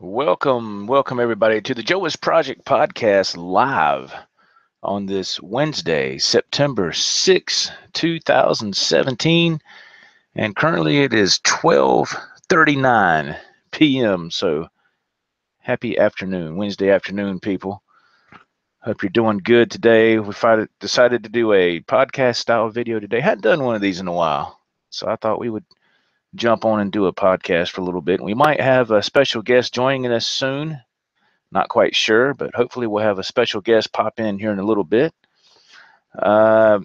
Welcome everybody to the Joe's Project Podcast live on this Wednesday, September 6, 2017, and currently it is 12:39 p.m. So happy afternoon, Wednesday afternoon, people. Hope you're doing good today. Decided to do a podcast style video today. Hadn't done one of these in a while, so I thought we would jump on and do a podcast for a little bit. We might have a special guest joining us soon. Not quite sure, but hopefully we'll have a special guest pop in here in a little bit. Uh,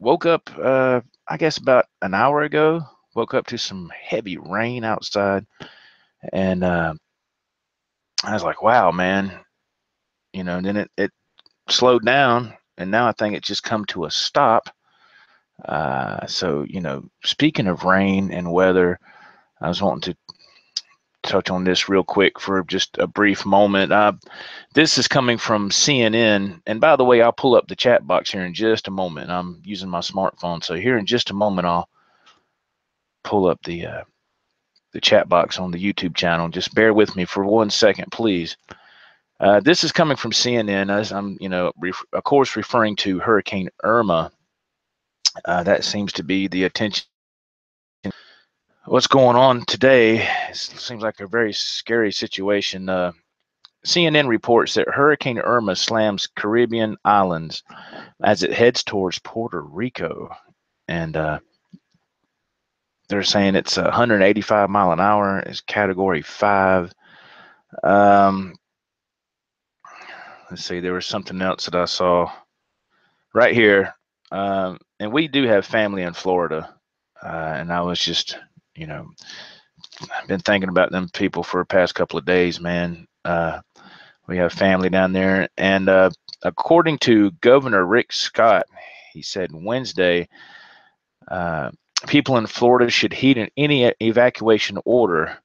woke up, I guess, about an hour ago. Woke up to some heavy rain outside, and I was like, "Wow, man!" And then it slowed down, and now I think it's just come to a stop. So, speaking of rain and weather, I was wanting to touch on this real quick for just a brief moment. This is coming from CNN. And by the way, I'll pull up the chat box here in just a moment. I'm using my smartphone. So here in just a moment, I'll pull up the chat box on the YouTube channel. Just bear with me for 1 second, please. This is coming from CNN, as I'm, of course, referring to Hurricane Irma. That seems to be the attention. What's going on today? It seems like a very scary situation. CNN reports that Hurricane Irma slams Caribbean islands as it heads towards Puerto Rico. And they're saying it's 185 mile an hour. It's category 5. Let's see, there was something else that I saw right here. And we do have family in Florida. And I was just, I've been thinking about them people for the past couple of days, man. We have family down there. And according to Governor Rick Scott, he said Wednesday, people in Florida should heed any evacuation order.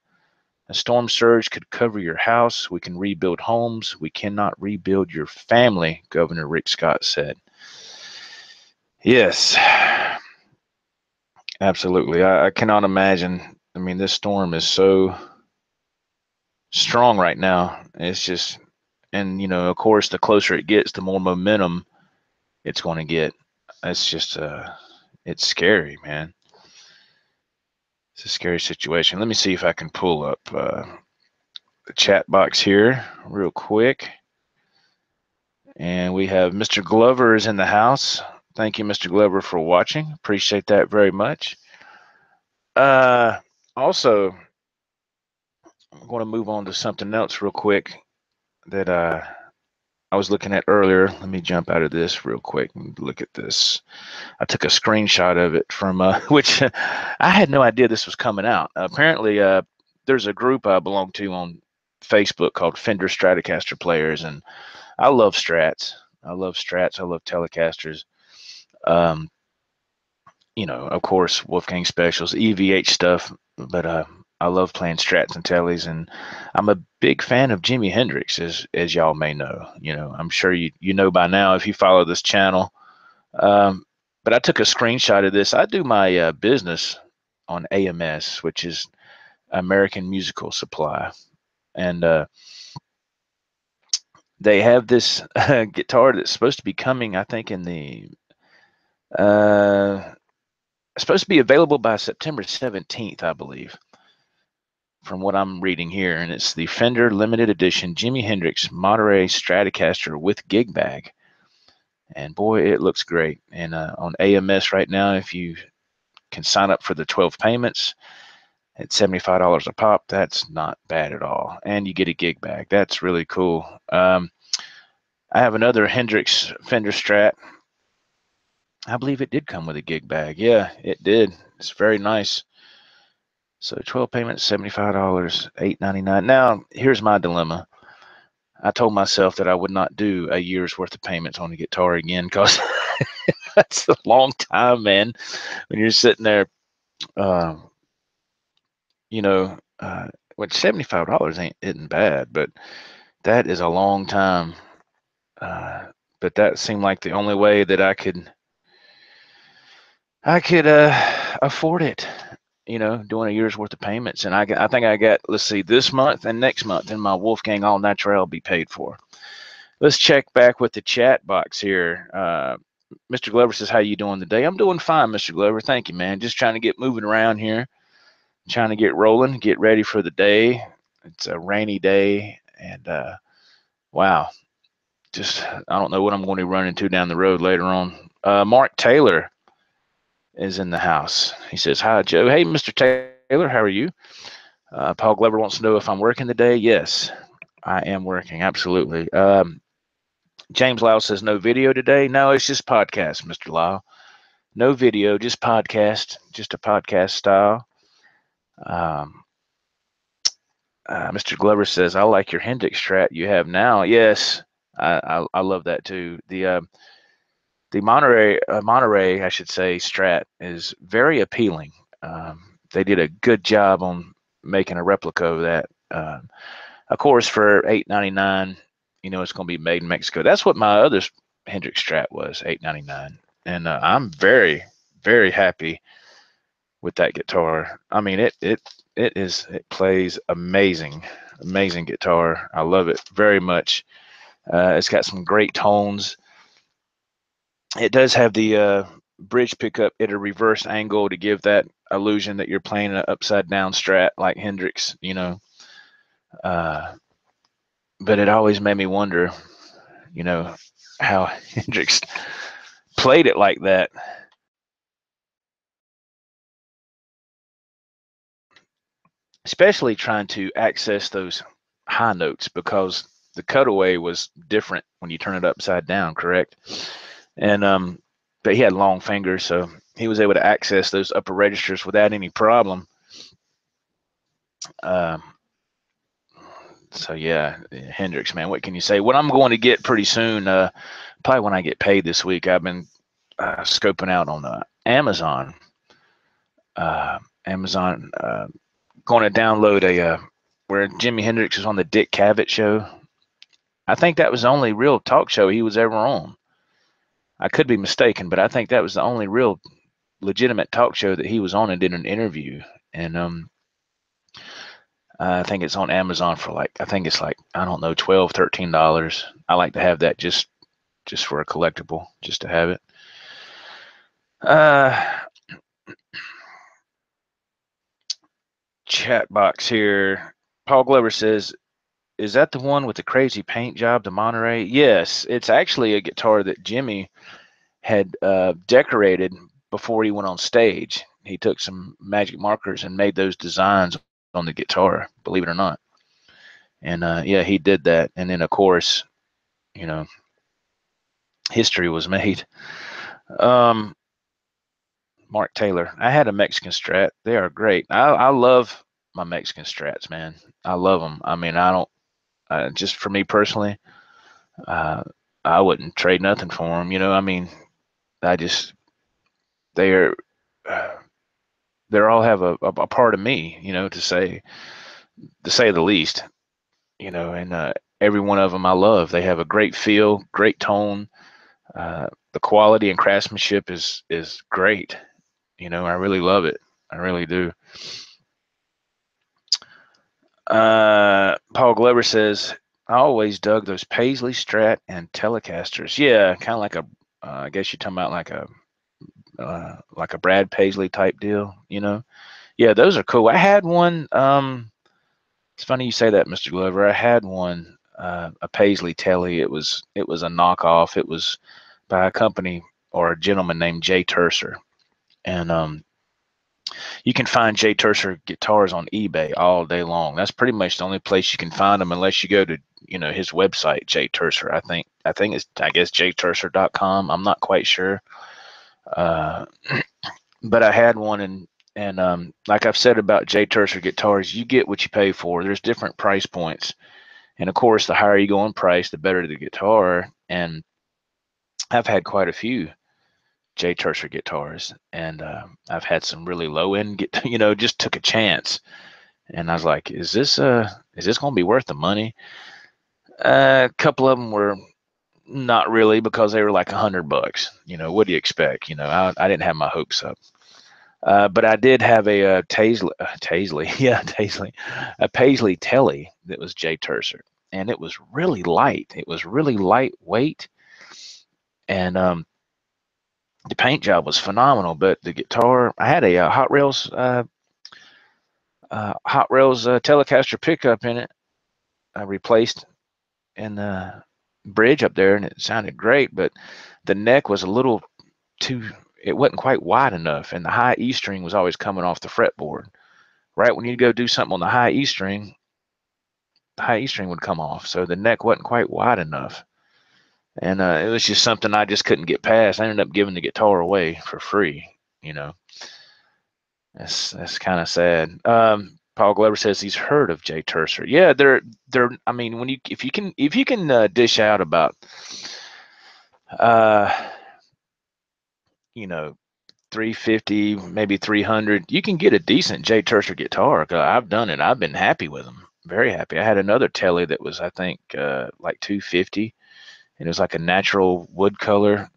A storm surge could cover your house. We can rebuild homes. We cannot rebuild your family, Governor Rick Scott said. Yes, absolutely. I cannot imagine. I mean, this storm is so strong right now. It's just, and of course, the closer it gets, the more momentum it's going to get. It's just, it's scary, man. It's a scary situation. Let me see if I can pull up the chat box here real quick. And we have Mr. Glover is in the house. Thank you, Mr. Glover, for watching. Appreciate that very much. Also, I'm going to move on to something else real quick that I was looking at earlier. Let me jump out of this real quick and look at this. I took a screenshot of it from which I had no idea this was coming out. Apparently, there's a group I belong to on Facebook called Fender Stratocaster Players, and I love Strats. I love Telecasters. Of course, Wolfgang Specials, EVH stuff, but I love playing Strats and Tellies, and I'm a big fan of Jimi Hendrix, as y'all may know. I'm sure you know by now if you follow this channel. But I took a screenshot of this. I do my business on AMS, which is American Musical Supply, and they have this guitar that's supposed to be coming, I think, in the supposed to be available by September 17th, I believe, from what I'm reading here. And it's the Fender Limited Edition Jimi Hendrix Monterey Stratocaster with gig bag. And boy, it looks great. And on AMS right now, if you can sign up for the 12 payments at $75 a pop, that's not bad at all. And you get a gig bag. That's really cool. I have another Hendrix Fender Strat. I believe it did come with a gig bag. Yeah, it did. It's very nice. So 12 payments, $75, $8.99. Now, here's my dilemma. I told myself that I would not do a year's worth of payments on a guitar again because that's a long time, man. When you're sitting there, which $75 isn't bad, but that is a long time. But that seemed like the only way that I could afford it. doing a year's worth of payments. And I think I got, let's see, this month and next month, and my Wolfgang All Natural will be paid for. Let's check back with the chat box here. Mr. Glover says, how you doing today? I'm doing fine, Mr. Glover. Thank you, man. Just trying to get moving around here, trying to get rolling, get ready for the day. It's a rainy day, and wow, just I don't know what I'm going to run into down the road later on. Mark Taylor is in the house. He says, hi, Joe. Hey, Mr. Taylor, how are you? Paul Glover wants to know if I'm working today. Yes, I am working, absolutely. James Lyle says, no video today. No, it's just podcast, Mr. Lyle. No video, just podcast, just a podcast style. Mr. Glover says, I like your Hendrix Strat you have now. Yes, I love that too. The Monterey, I should say, Strat is very appealing. They did a good job on making a replica of that. Of course, for $8.99, it's going to be made in Mexico. That's what my other Hendrix Strat was, $8.99, and I'm very, very happy with that guitar. I mean, it plays amazing guitar. I love it very much. It's got some great tones. It does have the bridge pickup at a reverse angle to give that illusion that you're playing an upside down Strat like Hendrix, but it always made me wonder, how Hendrix played it like that. Especially trying to access those high notes, because the cutaway was different when you turn it upside down, correct? And but he had long fingers, so he was able to access those upper registers without any problem. So yeah, Hendrix, man, what can you say? What I'm going to get pretty soon, probably when I get paid this week, I've been scoping out on Amazon. Going to download where Jimi Hendrix is on the Dick Cavett show. I think that was the only real talk show he was ever on. I could be mistaken, but I think that was the only real legitimate talk show that he was on and did an interview. And I think it's on Amazon for I think it's I don't know, $12, $13. I like to have that just for a collectible, just to have it. Chat box here. Paul Glover says, is that the one with the crazy paint job, the Monterey? Yes, it's actually a guitar that Jimmy had decorated before he went on stage. He took some magic markers and made those designs on the guitar, believe it or not. And yeah, he did that. And then, of course, history was made. Mark Taylor, I had a Mexican Strat. They are great. I love my Mexican Strats, man. I love them. I mean, I don't, just for me personally, I wouldn't trade nothing for them. I mean, I just, they are, they all have a part of me, to say the least, and every one of them I love. They have a great feel, great tone. The quality and craftsmanship is great. I really love it. I really do. Paul Glover says, I always dug those Paisley Strat and Telecasters. Yeah, kind of like I guess you're talking about like a Brad Paisley type deal, Yeah, those are cool. I had one. It's funny you say that, Mr. Glover. I had one, a Paisley Telly. It was a knockoff. It was by a company or a gentleman named Jay Terser, and you can find Jay Terser guitars on eBay all day long. That's pretty much the only place you can find them, unless you go to his website, Jay Terser. I think it's jterser.com. I'm not quite sure, but I had one, and like I've said about Jay Terser guitars, you get what you pay for. There's different price points, and of course, the higher you go in price, the better the guitar. And I've had quite a few Jay Terser guitars, and I've had some really low end just took a chance, and I was like, is this going to be worth the money? A couple of them were not really, because they were like $100. What do you expect? I didn't have my hopes up. But I did have a a Paisley Telly that was J Terser, and it was really light. It was really lightweight, and the paint job was phenomenal. But the guitar, I had a Hot Rails Telecaster pickup in it. I replaced in the bridge up there, and it sounded great. But the neck was a little too. It wasn't quite wide enough, and the high E string was always coming off the fretboard. Right when you go do something on the high E string, the high E string would come off. So the neck wasn't quite wide enough. And it was just something I just couldn't get past. I ended up giving the guitar away for free. You know, that's kind of sad. Paul Glover says he's heard of Jay Terser. Yeah, they're. I mean, when if you can dish out about, uh, you know, 350, maybe 300, you can get a decent Jay Terser guitar. I've done it. I've been happy with them. Very happy. I had another Telly that was, I think, like 250, and it was like a natural wood color,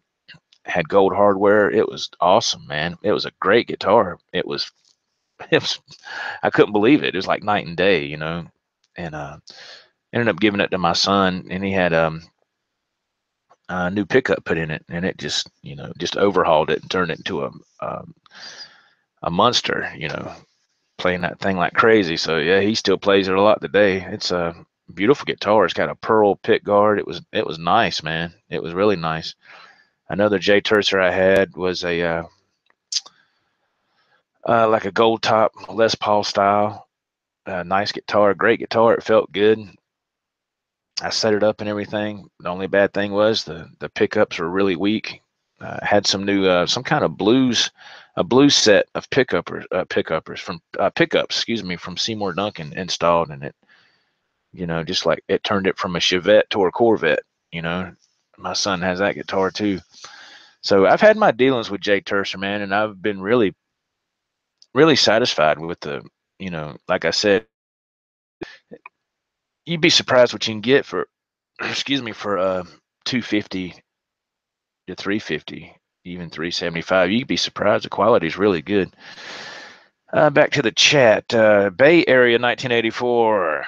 had gold hardware. It was awesome, man. It was a great guitar. It was, I couldn't believe it. It was like night and day, you know. And ended up giving it to my son, and he had a new pickup put in it, and it just, you know, just overhauled it and turned it into a monster, you know, playing that thing like crazy. So yeah, he still plays it a lot today. It's a beautiful guitar. It's got a pearl pick guard. It was nice, man. It was really nice. Another J Tercer I had was a like a gold top Les Paul style. Nice guitar, great guitar. It felt good. I set it up and everything. The only bad thing was the pickups were really weak. Had some new some kind of a blues set of pickups, excuse me, from Seymour Duncan installed, and it, you know, just like it turned it from a Chevette to a Corvette. You know, my son has that guitar too. So I've had my dealings with Jake Tercer, man, and I've been really satisfied with the, you know, like I said, you'd be surprised what you can get for, excuse me, for 250 to 350, even 375. You'd be surprised. The quality is really good. Back to the chat. Bay Area 1984.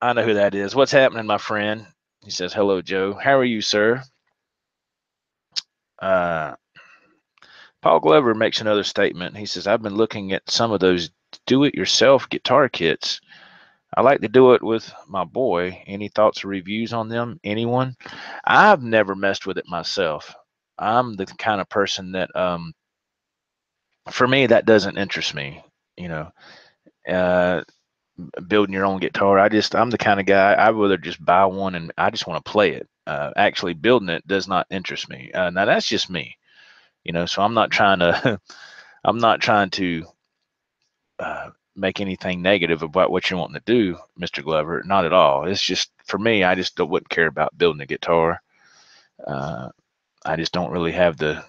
I know who that is. What's happening, my friend? He says, hello, Joe. How are you, sir? Uh, Paul Glover makes another statement. He says, I've been looking at some of those do-it-yourself guitar kits. I like to do it with my boy. Any thoughts or reviews on them? Anyone? I've never messed with it myself. I'm the kind of person that, for me, that doesn't interest me. You know, uh, building your own guitar. I'm the kind of guy, I'd rather just buy one and I just want to play it. Actually, building it does not interest me. Now that's just me. You know, so I'm not trying to, I'm not trying to make anything negative about what you're wanting to do, Mr. Glover. Not at all. It's just for me, I just wouldn't care about building a guitar. Uh, I just don't really have the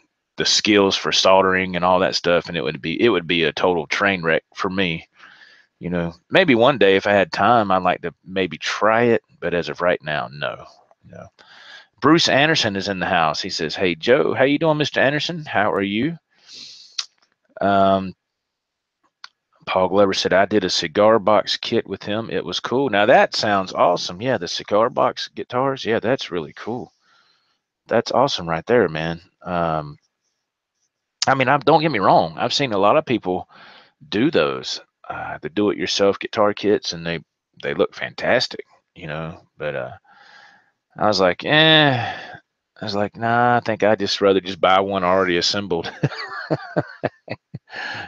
skills for soldering and all that stuff, and it would be a total train wreck for me. You know, maybe one day if I had time, I'd like to maybe try it, but as of right now, no. No. Bruce Anderson is in the house. He says, "Hey Joe, how you doing, Mr. Anderson? How are you?" Um, Paul Glover said, I did a cigar box kit with him. It was cool. Now that sounds awesome. Yeah, the cigar box guitars. Yeah, that's really cool. That's awesome right there, man. I mean, don't get me wrong. I've seen a lot of people do those, the do-it-yourself guitar kits, and they look fantastic, you know. But I was like, I was like, nah. I think I just rather just buy one already assembled.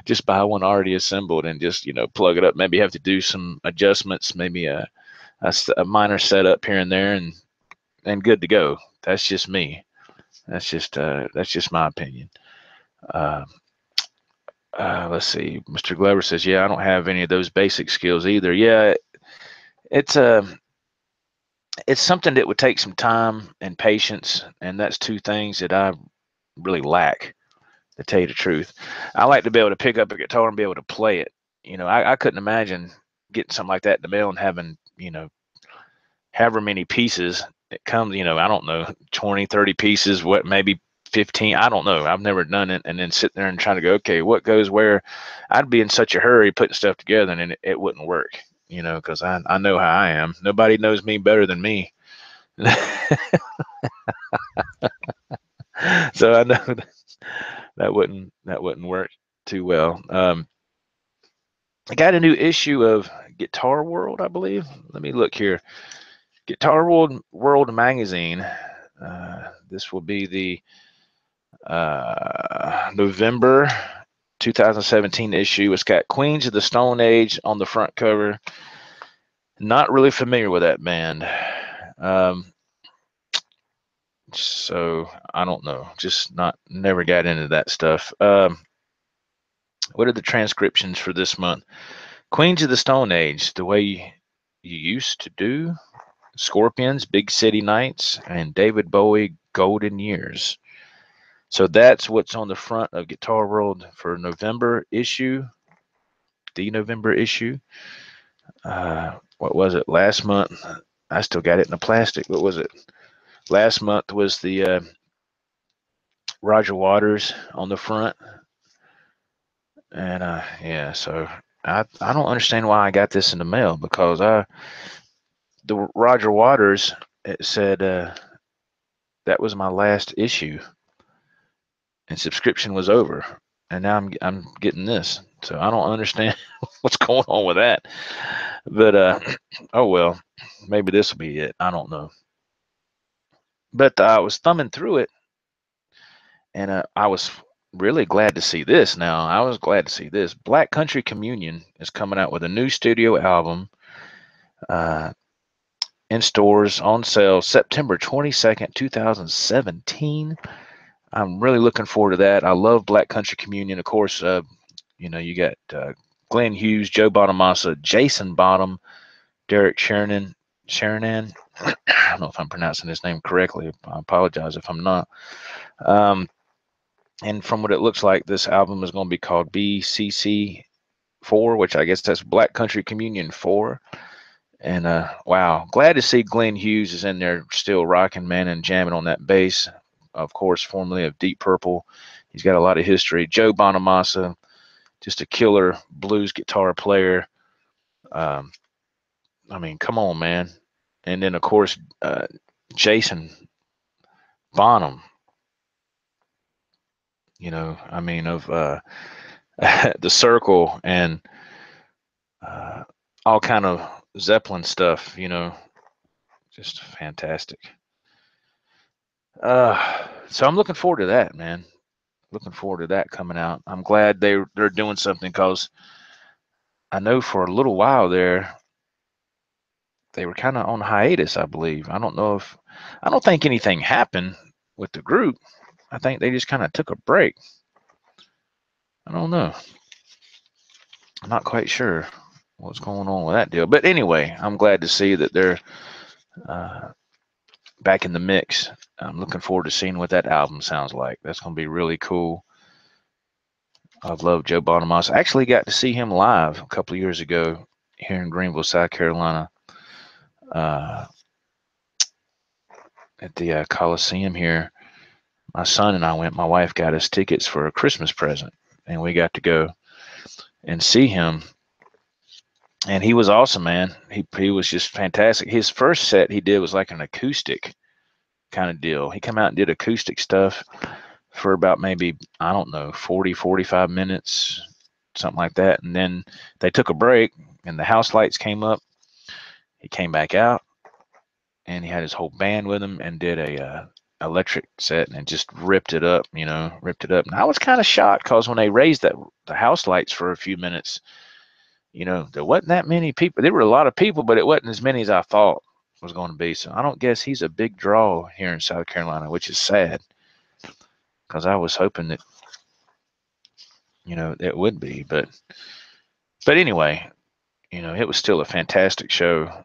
Just buy one already assembled and just, you know, plug it up. Maybe have to do some adjustments, maybe a minor setup here and there, and good to go. That's just me. That's just my opinion. Uh, let's see. Mr. Glover says, yeah, I don't have any of those basic skills either. Yeah, it's it's something that would take some time and patience, and that's two things that I really lack, to tell you the truth. I like to be able to pick up a guitar and be able to play it. You know, I couldn't imagine getting something like that in the mail and having, you know, however many pieces it comes, you know, I don't know, 20, 30 pieces, what, maybe 15. I don't know. I've never done it. And then sit there and trying to go, okay, what goes where? I'd be in such a hurry putting stuff together, and it wouldn't work, because I know how I am. Nobody knows me better than me. So I know that wouldn't work too well. I got a new issue of Guitar World, I believe. Let me look here. Guitar World magazine. This will be the November 2017 issue. It's got Queens of the Stone Age on the front cover. Not really familiar with that band. So I don't know. Just never got into that stuff. What are the transcriptions for this month? Queens of the Stone Age, The Way You Used to Do, Scorpions, Big City Nights, and David Bowie, Golden Years. So that's what's on the front of Guitar World for November issue, the November issue. What was it? Last month, I still got it in the plastic. What was it? Last month was the Roger Waters on the front. And yeah, so I don't understand why I got this in the mail, because the Roger Waters, it said that was my last issue and subscription was over, and now I'm getting this, so I don't understand what's going on with that. But oh well, maybe this will be it. I don't know. But I was thumbing through it, and I was really glad to see this. Now I was glad to see this. Black Country Communion is coming out with a new studio album. In stores on sale September 22nd, 2017. I'm really looking forward to that. I love Black Country Communion. Of course, you got Glenn Hughes, Joe Bonamassa, Jason Bonham, Derek Sheridan. I don't know if I'm pronouncing his name correctly. I apologize if I'm not. And from what it looks like, this album is going to be called BCC4, which I guess that's Black Country Communion 4. And wow, glad to see Glenn Hughes is in there still rocking, man, and jamming on that bass. Of course, formerly of Deep Purple. He's got a lot of history. Joe Bonamassa, just a killer blues guitar player. I mean, come on, man. And then, of course, Jason Bonham, I mean, of The Circle and all kind of Zeppelin stuff, just fantastic. So I'm looking forward to that, man. Looking forward to that coming out. I'm glad they're doing something, because I know for a little while there they were kind of on hiatus, I believe. I don't think anything happened with the group. I think they just kind of took a break. I don't know. I'm not quite sure what's going on with that deal. But anyway, I'm glad to see that they're back in the mix. I'm looking forward to seeing what that album sounds like. That's going to be really cool. I've loved Joe Bonamassa. I actually got to see him live a couple of years ago here in Greenville, South Carolina, at the Coliseum here. My son and I went. My wife got us tickets for a Christmas present, and we got to go and see him. And he was awesome, man. He was just fantastic. His first set he did was like an acoustic kind of deal. He came out and did acoustic stuff for about maybe, I don't know, 40, 45 minutes, something like that. And then they took a break and the house lights came up. He came back out and he had his whole band with him and did a electric set and just ripped it up, ripped it up. And I was kind of shocked, because when they raised the house lights for a few minutes, there wasn't that many people. There were a lot of people, but it wasn't as many as I thought was going to be. So I don't guess he's a big draw here in South Carolina, which is sad, because I was hoping that, it would be. But anyway, it was still a fantastic show.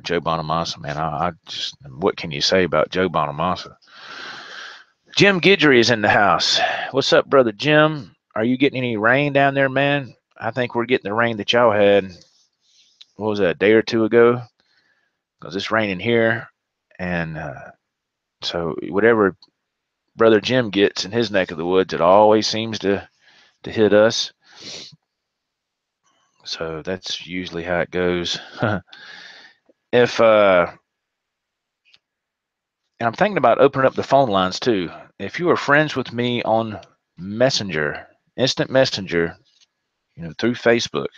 Joe Bonamassa, man, I just, what can you say about Joe Bonamassa? Jim Guidry is in the house. What's up, brother Jim? Are you getting any rain down there, man? I think we're getting the rain that y'all had. What was that, a day or two ago? Because it's raining here. And so whatever Brother Jim gets in his neck of the woods, it always seems to hit us. So that's usually how it goes. if And I'm thinking about opening up the phone lines too. If you are friends with me on Messenger, Instant Messenger, through Facebook,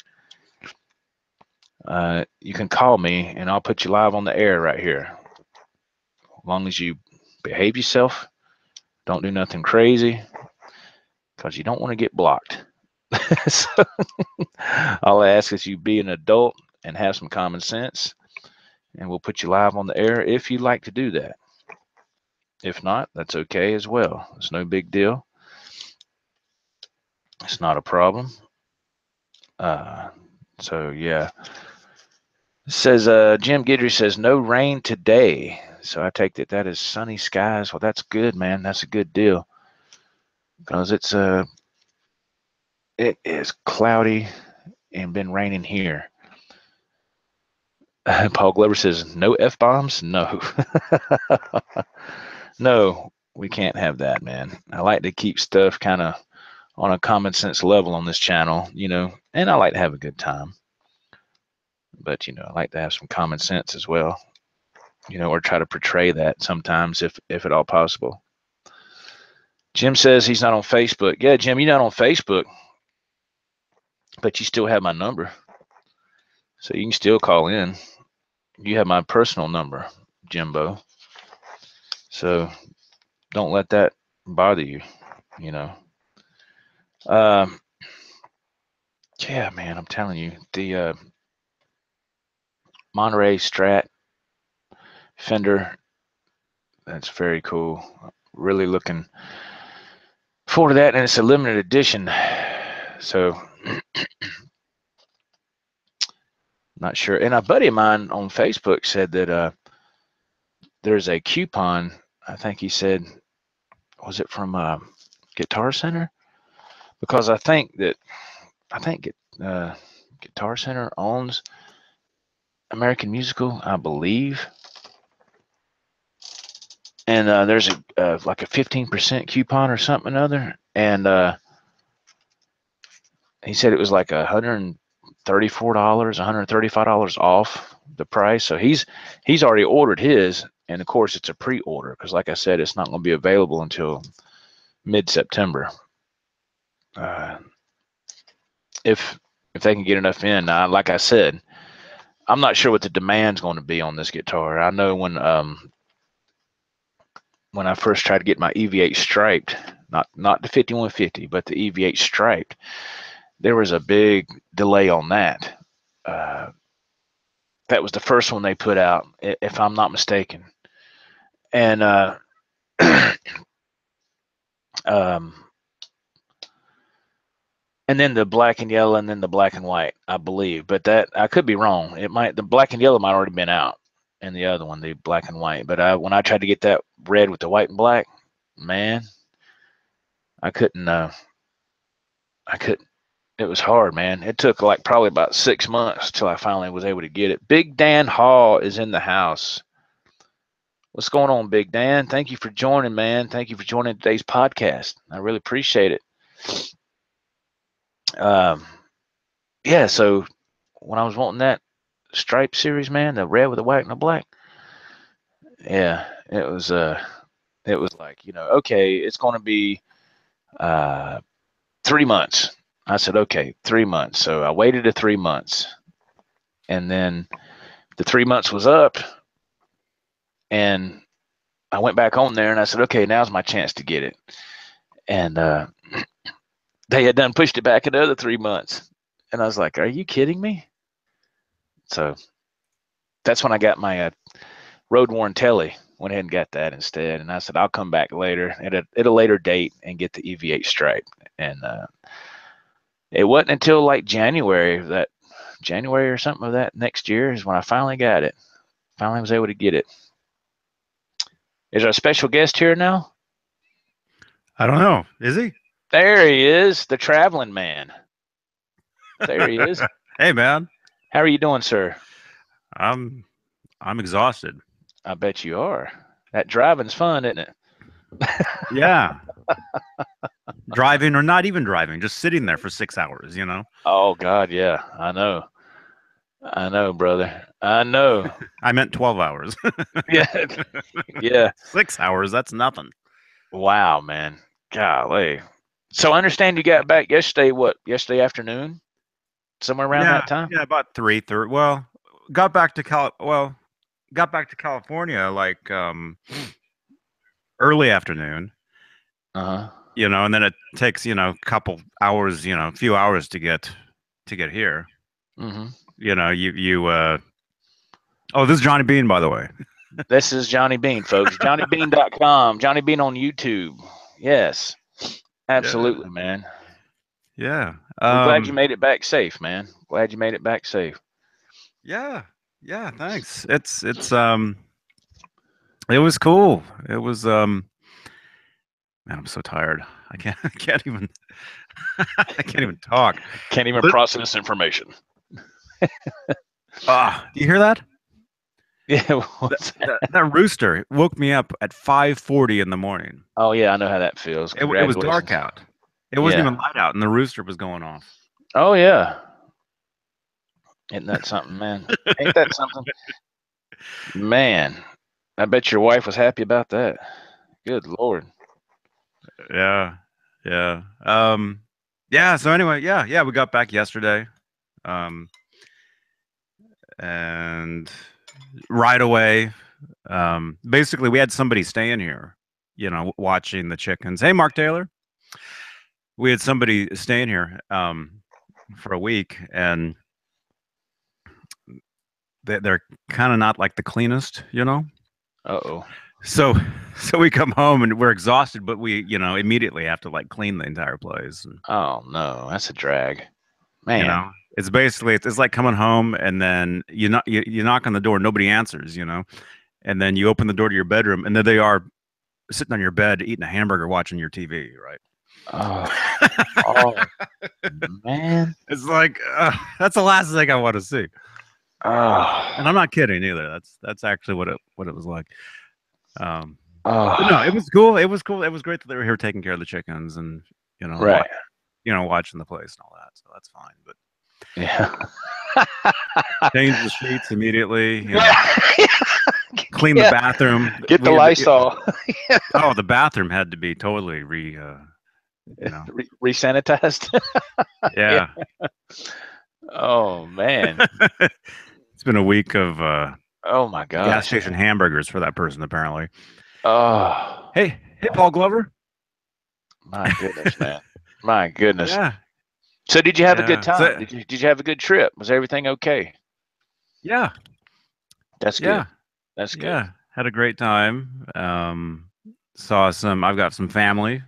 you can call me and I'll put you live on the air right here. As long as you behave yourself, don't do nothing crazy, because you don't want to get blocked. So all I ask is you be an adult and have some common sense, and we'll put you live on the air if you'd like to do that. If not, that's okay as well. It's no big deal. It's not a problem. So yeah. It says Jim Guidry says no rain today. So I take that is sunny skies. Well, that's good, man. That's a good deal, because it is cloudy and been raining here. Paul Glover says no F-bombs. No. No, we can't have that, man. I like to keep stuff kind of on a common sense level on this channel, and I like to have a good time. But, I like to have some common sense as well, or try to portray that sometimes if at all possible. Jim says he's not on Facebook. Yeah, Jim, you're not on Facebook, but you still have my number. So you can still call in. You have my personal number, Jimbo. So don't let that bother you, Yeah, man, I'm telling you, the Monterey Strat Fender, that's very cool. Really looking forward to that, and it's a limited edition. So not sure. And a buddy of mine on Facebook said that there's a coupon. I think he said, was it from Guitar Center? Because I think Guitar Center owns American Musical, I believe. And there's like a 15% coupon or something or other. And he said it was like $134, $135 off the price. So he's already ordered his, and of course it's a pre-order, because like I said, it's not going to be available until mid-September. If they can get enough in. Now, like I said, I'm not sure what the demand's going to be on this guitar. I know when I first tried to get my EV8 striped, not the 5150, but the EV8 striped, there was a big delay on that. That was the first one they put out, if I'm not mistaken. And and then the black and yellow, and then the black and white, I believe. But that, I could be wrong. The black and yellow might already been out, and the other one, the black and white. But when I tried to get that red with the white and black, man, I couldn't. It was hard, man. It took like probably about 6 months till I finally was able to get it. Big Dan Hall is in the house. What's going on, Big Dan? Thank you for joining, man. Thank you for joining today's podcast. I really appreciate it. Yeah, so when I was wanting that stripe series, man, the red with the white and the black, yeah, it was like, okay, it's going to be 3 months. I said, okay, 3 months. So I waited 3 months, and then the 3 months was up, and I went back on there and I said, okay, now's my chance to get it. And they had done pushed it back another 3 months. And I was like, are you kidding me? So that's when I got my road worn telly. Went ahead and got that instead. And I said, I'll come back later at a later date and get the EV8 stripe. And it wasn't until like January or something of that next year is when I finally got it. Finally was able to get it. Is our special guest here now? I don't know. Is he? There he is, the traveling man. There he is. Hey, man. How are you doing, sir? I'm exhausted. I bet you are. That driving's fun, isn't it? Yeah. Driving or not even driving, just sitting there for 6 hours, you know? Oh God, yeah, I know. I know, brother. I know. I meant 12 hours. Yeah, yeah. 6 hours, that's nothing. Wow, man. Golly. So I understand you got back yesterday. What? Yesterday afternoon, somewhere around Yeah, that time. yeah, about 3:30. Well, got back to California like early afternoon, Uh huh. and then it takes, a couple hours, a few hours to get here. Mm-hmm. You oh, this is Johnny Bean, by the way. This is Johnny Bean, folks. JohnnyBean.com. Johnny Bean on YouTube. Yes, Yeah. absolutely, man. Yeah. We're glad you made it back safe, man. Glad you made it back safe. Yeah. Yeah, thanks. It was cool. It was man, I'm so tired. I can't even I can't even talk. Can't even Lit- process information. Do you hear that? Yeah. That, What's that? that rooster woke me up at 5:40 in the morning. Oh, yeah. I know how that feels. It was dark Congratulations. out. It wasn't Yeah. even light out, and the rooster was going off. Oh, yeah. Isn't that something, man? Ain't that something? Man, I bet your wife was happy about that. Good Lord. Yeah, yeah, yeah. So anyway, yeah, we got back yesterday, um, and right away, basically, we had somebody staying here, watching the chickens. Hey, Mark Taylor, we had somebody staying here, for a week, and they're kind of not like the cleanest, Uh-oh. So, so we come home and we're exhausted, but we, immediately have to like clean the entire place. And, Oh, no. That's a drag. you Man. know, it's basically it's like coming home and then you knock on the door, nobody answers, and then you open the door to your bedroom, and there they are sitting on your bed eating a hamburger, watching your TV, right? Oh, oh, man. It's like that's the last thing I want to see, and I'm Oh, not kidding either. That's actually what it was like. Um, but no, it oh. was cool. It was cool. It was great that they were here taking care of the chickens and Right. watching the place and all that. So that's fine. But Yeah. change the sheets immediately. Yeah. Clean the Yeah. bathroom. Get the Lysol. Oh, the bathroom had to be totally you know, Resanitized. Yeah. yeah. Oh, man. It's been a week of Oh, my gas gosh. station hamburgers for that person, apparently. Oh, Hey, Paul Glover. my goodness, man. My goodness. Yeah, So did you have a good yeah. time? So, Did you have a good trip? Was everything okay? yeah, That's good. yeah, That's good. yeah. Had a great time. I've got some family,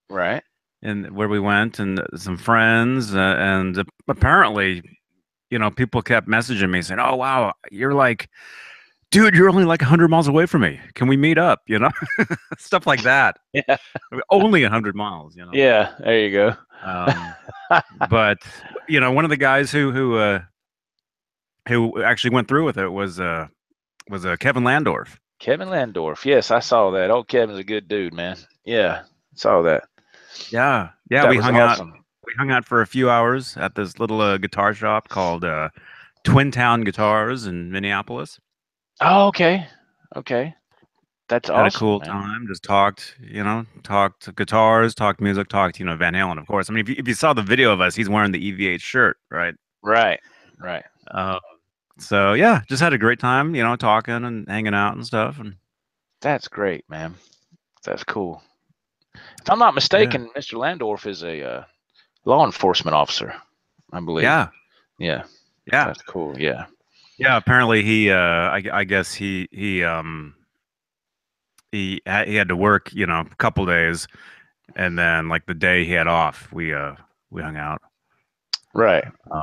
Right. and where we went, and some friends, and apparently, people kept messaging me saying, "Oh wow, you're like, dude, you're only like 100 miles away from me. Can we meet up?" Stuff like that. Yeah. I mean, only 100 miles. Yeah. There you go. Um, but one of the guys who actually went through with it was Kevin Landorf. Kevin Landorf. Yes, I saw that. Oh, Kevin's a good dude, man. Yeah, saw that. Yeah, yeah. That We was hung out. awesome. We hung out for a few hours at this little guitar shop called Twin Town Guitars in Minneapolis. Oh, okay. Okay. That's Had a awesome, cool man. time. Just talked guitars, talked music, talked Van Halen, of course. I mean, if you saw the video of us, he's wearing the EVH shirt, right? Right. Right. Uh, so yeah, just had a great time, talking and hanging out and stuff. And That's great, man. That's cool. If I'm not yeah, mistaken, Mr. Landorf is a law enforcement officer, I believe. yeah, Yeah. yeah, That's cool. Yeah. yeah. Apparently, I guess he had to work, a couple days, and then like the day he had off, we hung out. Right. Uh,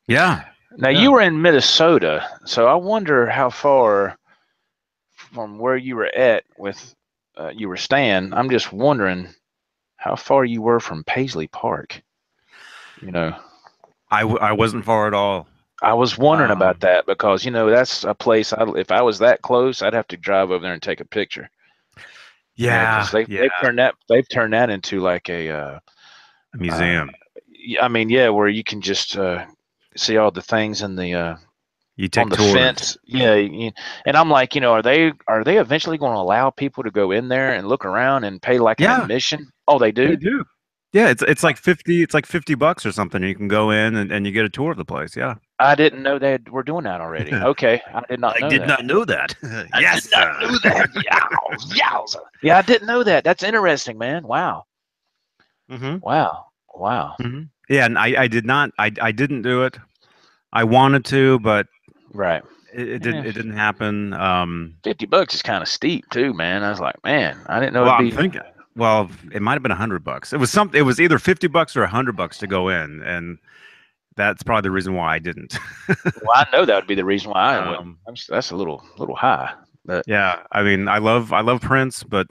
yeah, Now yeah. you were in Minnesota, so I wonder how far from where you were at with you were staying. I'm just wondering how far you were from Paisley Park. You know, I wasn't far at all. I was wondering about Um, that because that's a place. If I was that close, I'd have to drive over there and take a picture. Yeah, because yeah, they've turned that into like a uh, museum. I mean, yeah, where you can just see all the things in the You on take the tours. fence. Yeah, and I'm like, are they eventually going to allow people to go in there and look around and pay like an Yeah, admission? Oh, they they do? do. Yeah, it's like 50. It's like $50 or something. You can go in and you get a tour of the place. Yeah. I didn't know they were doing that already. Okay, I did not I know did that. not know that. I did Yes. not know that. Yows, yows. Yeah, I didn't know that. That's interesting, man. Wow, hmm wow, wow. Yeah, and I did not. I didn't do it. I wanted to, but Right. it didn't. Yeah, It didn't happen. $50 is kind of steep too, man. I was like, man, I didn't know Well, it'd I'm be. thinking. Well, it might have been $100. It was something. It was either $50 or $100 to go in, and that's probably the reason why I didn't. Well, I know that would be the reason why I wouldn't. um, That's a little high, but yeah, I mean, I love Prince, but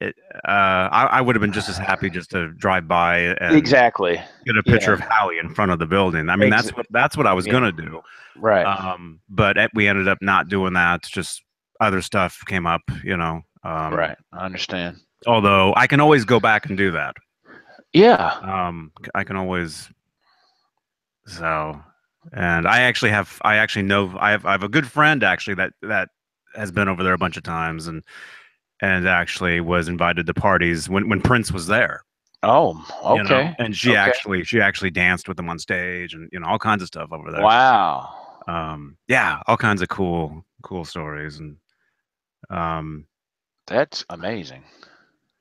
it, I would have been just as happy just to drive by and exactly. get a picture Yeah. of Howie in front of the building. I mean, Ex- that's what I was yeah. gonna do. Right. But we ended up not doing that. Just other stuff came up, Right. I understand. Although I can always go back and do that. Yeah. I can always so, and I actually know I have a good friend actually that has been over there a bunch of times and actually was invited to parties when Prince was there. Oh, okay. And Okay. she actually danced with him on stage and all kinds of stuff over there. Wow. Yeah, all kinds of cool stories and um, That's amazing.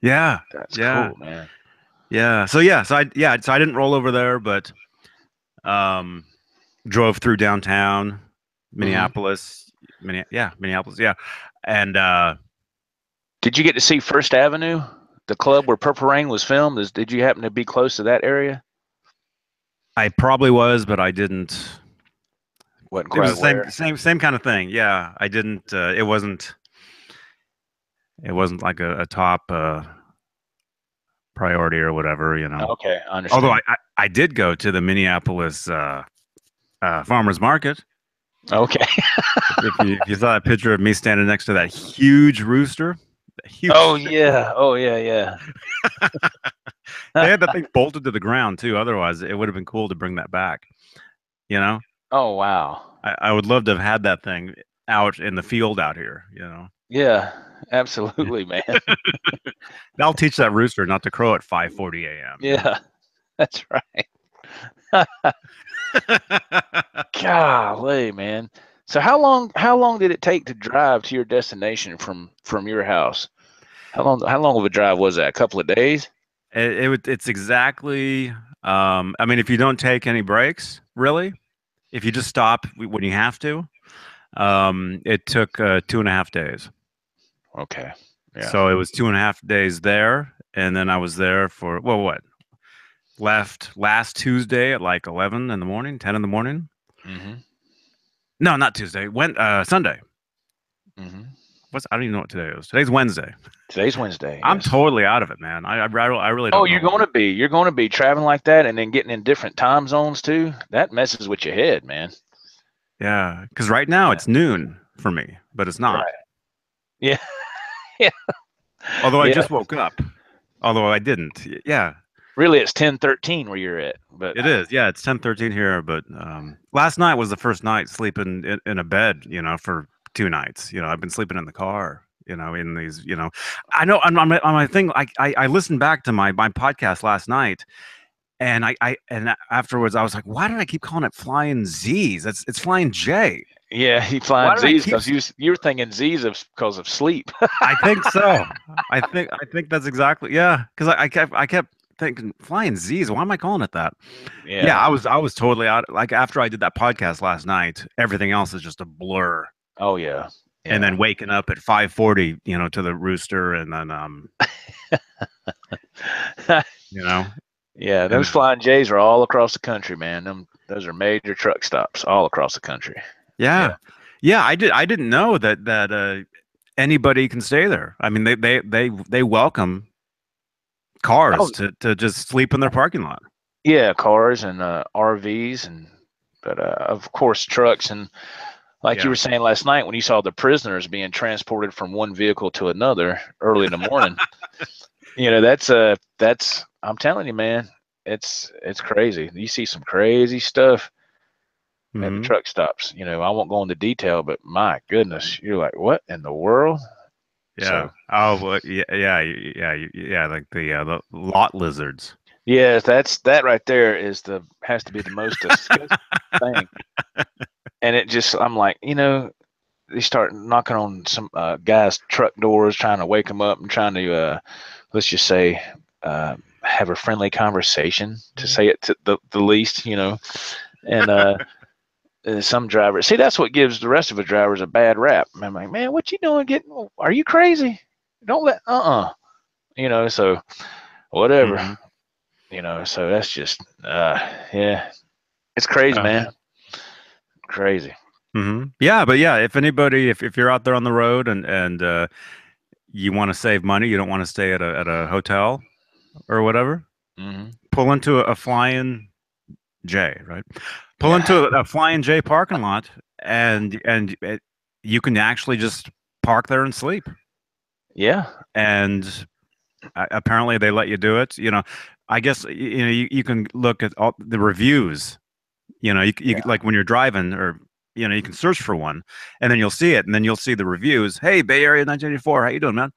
yeah, That's yeah, cool, man. yeah. So I didn't roll over there, but um, drove through downtown Hmm. Minneapolis, Minneapolis, yeah, and Did you get to see First Avenue, the club where Purple Rain was filmed? Did you happen to be close to that area? I probably was, but I didn't. Wasn't It was quite the same aware. same same kind of thing. Yeah, I didn't. It wasn't like a top priority or whatever. Okay, I Although understand. I did go to the Minneapolis farmers market. Okay. If you saw a picture of me standing next to that huge rooster, Oh huge, yeah. Oh yeah, they yeah. had that thing bolted to the ground too. Otherwise, it would have been cool to bring that back. You know, Oh wow. I would love to have had that thing out in the field out here. Yeah, absolutely, man. I'll teach that rooster not to crow at 5:40 a.m. Yeah, that's right. Golly, man. So how long did it take to drive to your destination from your house? How long of a drive was that? A couple of days? It's exactly. I mean, if you don't take any breaks, really, if you just stop when you have to, it took 2.5 days. Okay. Yeah. So it was 2.5 days there, and then I was there for well, what left last Tuesday at like 11 in the morning, 10 in the morning. Mhm. No, not Tuesday. Went Sunday. Mhm. I don't even know what today is. Today's Wednesday. Today's Wednesday. I'm Yes. totally out of it, man. I really Oh, don't you're know. going to be. You're going to be traveling like that and then getting in different time zones too. That messes with your head, man. Yeah, because right now Yeah. it's noon for me, but it's not. Right. Yeah. Yeah. Although I Yeah. just woke up. Although I didn't. Yeah, Really, it's 10:13 where you're at. But it is. Yeah, it's 10:13 here. But last night was the first night sleeping in a bed. For 2 nights. I've been sleeping in the car. In these. I know on my thing. I listened back to my podcast last night, and and afterwards I was like, why did I keep calling it Flying Z's? It's Flying J. yeah, he Why flying did I Z's keep? because you're thinking Z's because of sleep. I think so. I think that's exactly because I kept thinking Flying Z's. Why am I calling it that? Yeah, Yeah. I was totally out. Like after I did that podcast last night, everything else is just a blur. Oh yeah. And Yeah. then waking up at 5:40, to the rooster, and then you know, Yeah, and those flying J's are all across the country, man. Those are major truck stops all across the country. Yeah. yeah, yeah. I didn't know that anybody can stay there. I mean, they welcome cars Oh to just sleep in their parking lot. yeah, cars and RVs and but of course trucks and Like you were saying last night when you saw the prisoners being transported from one vehicle to another early in the morning. That's I'm telling you, man, it's crazy. You see some crazy stuff at the truck stops. I won't go into detail, but my goodness, you're like, what in the world? Yeah. So, oh, well, yeah. Like the lot lizards. yeah, that right there has to be the most disgusting thing. And I'm like, they start knocking on some guys' truck doors, trying to wake them up and trying to, let's just say, have a friendly conversation, to say it to the least, and some drivers, see, that's what gives the rest of the drivers a bad rap. I'm like, man, what you doing? Are you crazy? Don't let, so whatever, so that's just, yeah, it's crazy, man. Crazy. Yeah, but yeah, if anybody, if you're out there on the road and you want to save money, you don't want to stay at a hotel or whatever, pull into a Flying J, right? Pull into a Flying J parking lot, and you can actually just park there and sleep. Yeah. And apparently they let you do it. I guess you can look at all the reviews. You like when you're driving, or you can search for one, and then you'll see it, and then you'll see the reviews. Hey, Bay Area 1984, how you doing, man?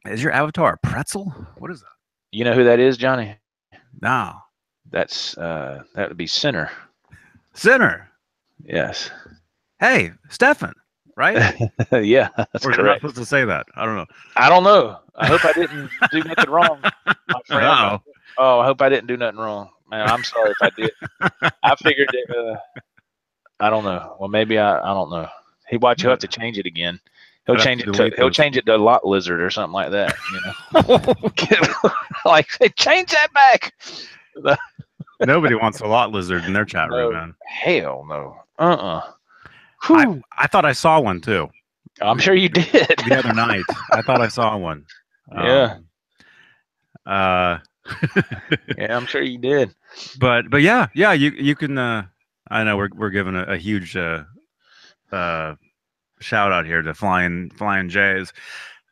Is your avatar a pretzel? What is that? You know who that is, Johnny? No. That would be Sinner. Sinner. Yes. Hey, Stefan, right? Yeah, that's or is correct. I not supposed to say that? I don't know. I don't know. I hope I didn't do nothing wrong, my friend. Oh, I hope I didn't do nothing wrong. Man, I'm sorry if I did. I figured that, I don't know. Well, maybe I don't know. He'll have to change it again. He'll change it to lot lizard or something like that. Like, change that back. Nobody wants a lot lizard in their chat room, man. Hell no. I thought I saw one too. I'm sure you did. The other night, I thought I saw one. Yeah. Yeah, I'm sure you did. But yeah, you can. I know we're giving a huge shout out here to Flying J's.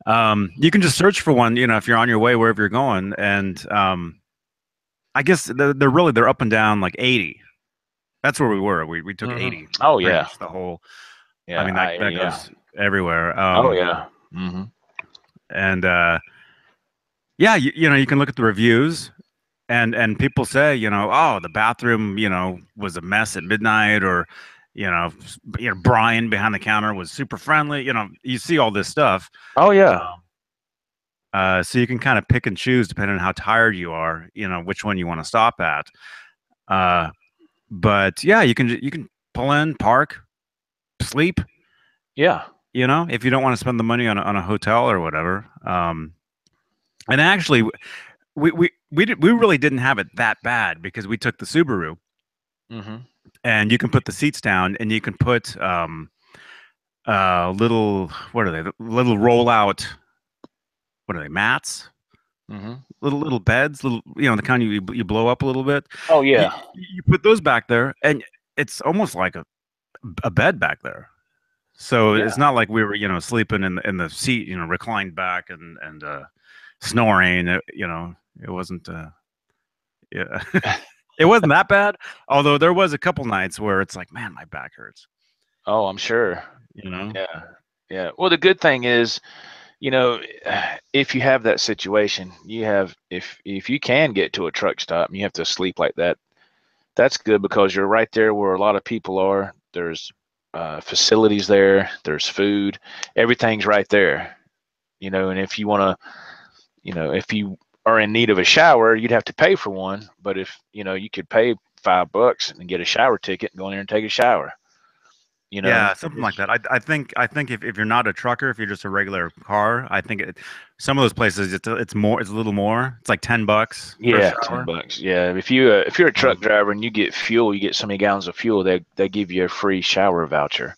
You can just search for one, if you're on your way wherever you're going, and I guess they're up and down like 80. That's where we were. We took 80. Oh yeah, the whole. Yeah, I mean that goes everywhere. Oh yeah. And yeah, you can look at the reviews, and people say, oh, the bathroom, was a mess at midnight, or Brian behind the counter was super friendly. You see all this stuff. Oh yeah. So you can kind of pick and choose depending on how tired you are, which one you want to stop at. But yeah, you can pull in, park, sleep. Yeah. If you don't want to spend the money on a hotel or whatever. And actually, we really didn't have it that bad because we took the Subaru, and you can put the seats down, and you can put little, what are they? Little rollout. What are they? Mats. Little beds, the kind you blow up a little bit. Oh yeah. You put those back there, and it's almost like a bed back there. So it's not like we were sleeping in the seat, reclined back and snoring. It wasn't. Yeah, it wasn't that bad. Although there was a couple nights where it's like, man, my back hurts. Oh, I'm sure. Yeah. Yeah. Well, the good thing is, if you have that situation, if you can get to a truck stop and you have to sleep like that, that's good because you're right there where a lot of people are. There's facilities there. There's food. Everything's right there. And if you want to, if you are in need of a shower, you'd have to pay for one. But if you could pay $5 and get a shower ticket and go in there and take a shower. Yeah, something like that. I think if you're not a trucker, if you're just a regular car, I think some of those places it's a little more. It's like $10. Yeah, $10. Yeah, if you're a truck driver and you get fuel, you get so many gallons of fuel, they give you a free shower voucher,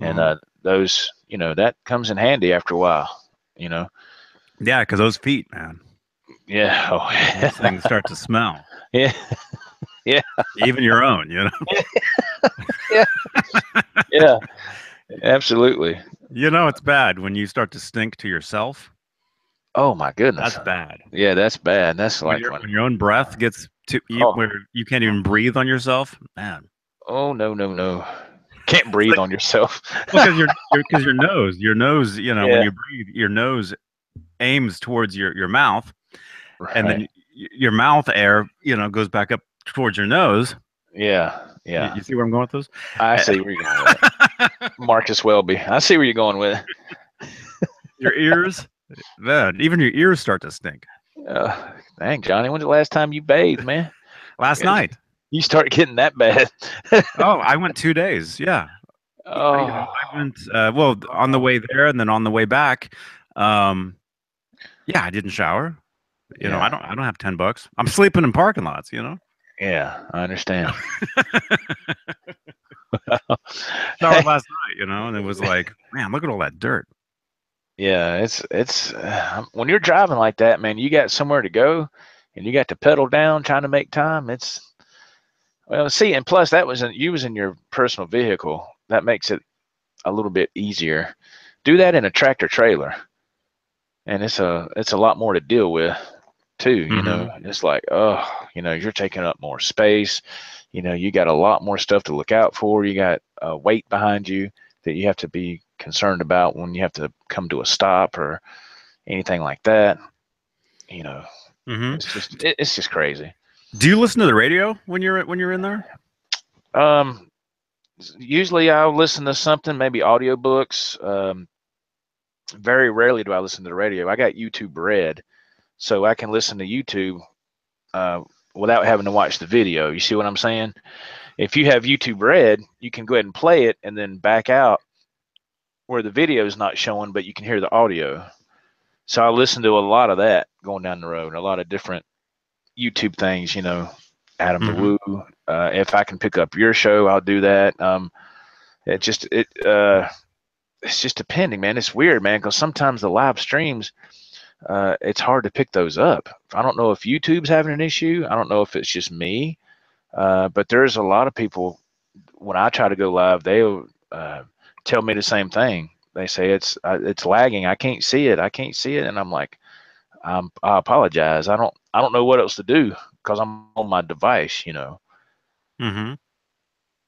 and those that comes in handy after a while. Yeah, because those feet, man. Yeah, those things start to smell. Yeah. Yeah. Even your own, Yeah, yeah, absolutely. You know, it's bad when you start to stink to yourself. Oh my goodness. That's bad. Yeah, that's bad. That's When like when. your own breath gets to you Oh, where you can't even breathe on yourself, man. oh no, no, no. Can't It's breathe like on yourself. because because your nose, you know, when Yeah, you breathe, your nose aims towards your mouth, and then right. your mouth air, you know, goes back up towards your nose. Yeah, yeah. You see where I'm going with this? I see where you're going with it. Marcus Welby. I see where you're going with Your ears, man, even your ears start to stink. it. Dang, Johnny, when's the last time you bathed, man? Last night. You start getting that bad. Oh, I went 2 days. Yeah. Oh, I went well on the way there and then on the way back. Um, yeah, I didn't shower. You know, yeah, I don't have $10. I'm sleeping in parking lots. You know, yeah. I understand. showered last night. You know, and it was like, man, look at all that dirt. Yeah, it's when you're driving like that, man. You got somewhere to go, and you got to pedal down, trying to make time. It's well, see, and plus that was you was in your personal vehicle. That makes it a little bit easier. Do that in a tractor trailer, and it's a lot more to deal with too. Hmm. It's like, oh, you're taking up more space. You got a lot more stuff to look out for. You got a weight behind you that you have to be concerned about when you have to come to a stop or anything like that. You know, Hmm. it's just crazy. Do you listen to the radio when you're in there? Um, Usually I'll listen to something, maybe audiobooks. Very rarely do I listen to the radio. I got YouTube Red, so I can listen to YouTube uh, without having to watch the video. You see what I'm saying? If you have YouTube Red, you can go ahead and play it and then back out where the video is not showing, but you can hear the audio. So I listen to a lot of that going down the road, a lot of different YouTube things, Adam the Hmm. Woo. If I can pick up your show, I'll do that. It's just depending, man. It's weird, man, because sometimes the live streams, it's hard to pick those up. I don't know if YouTube's having an issue. I don't know if it's just me, but there's a lot of people when I try to go live, they'll tell me the same thing. They say it's lagging. I can't see it. I can't see it, and I'm like, I apologize. I don't know what else to do because I'm on my device. Hmm.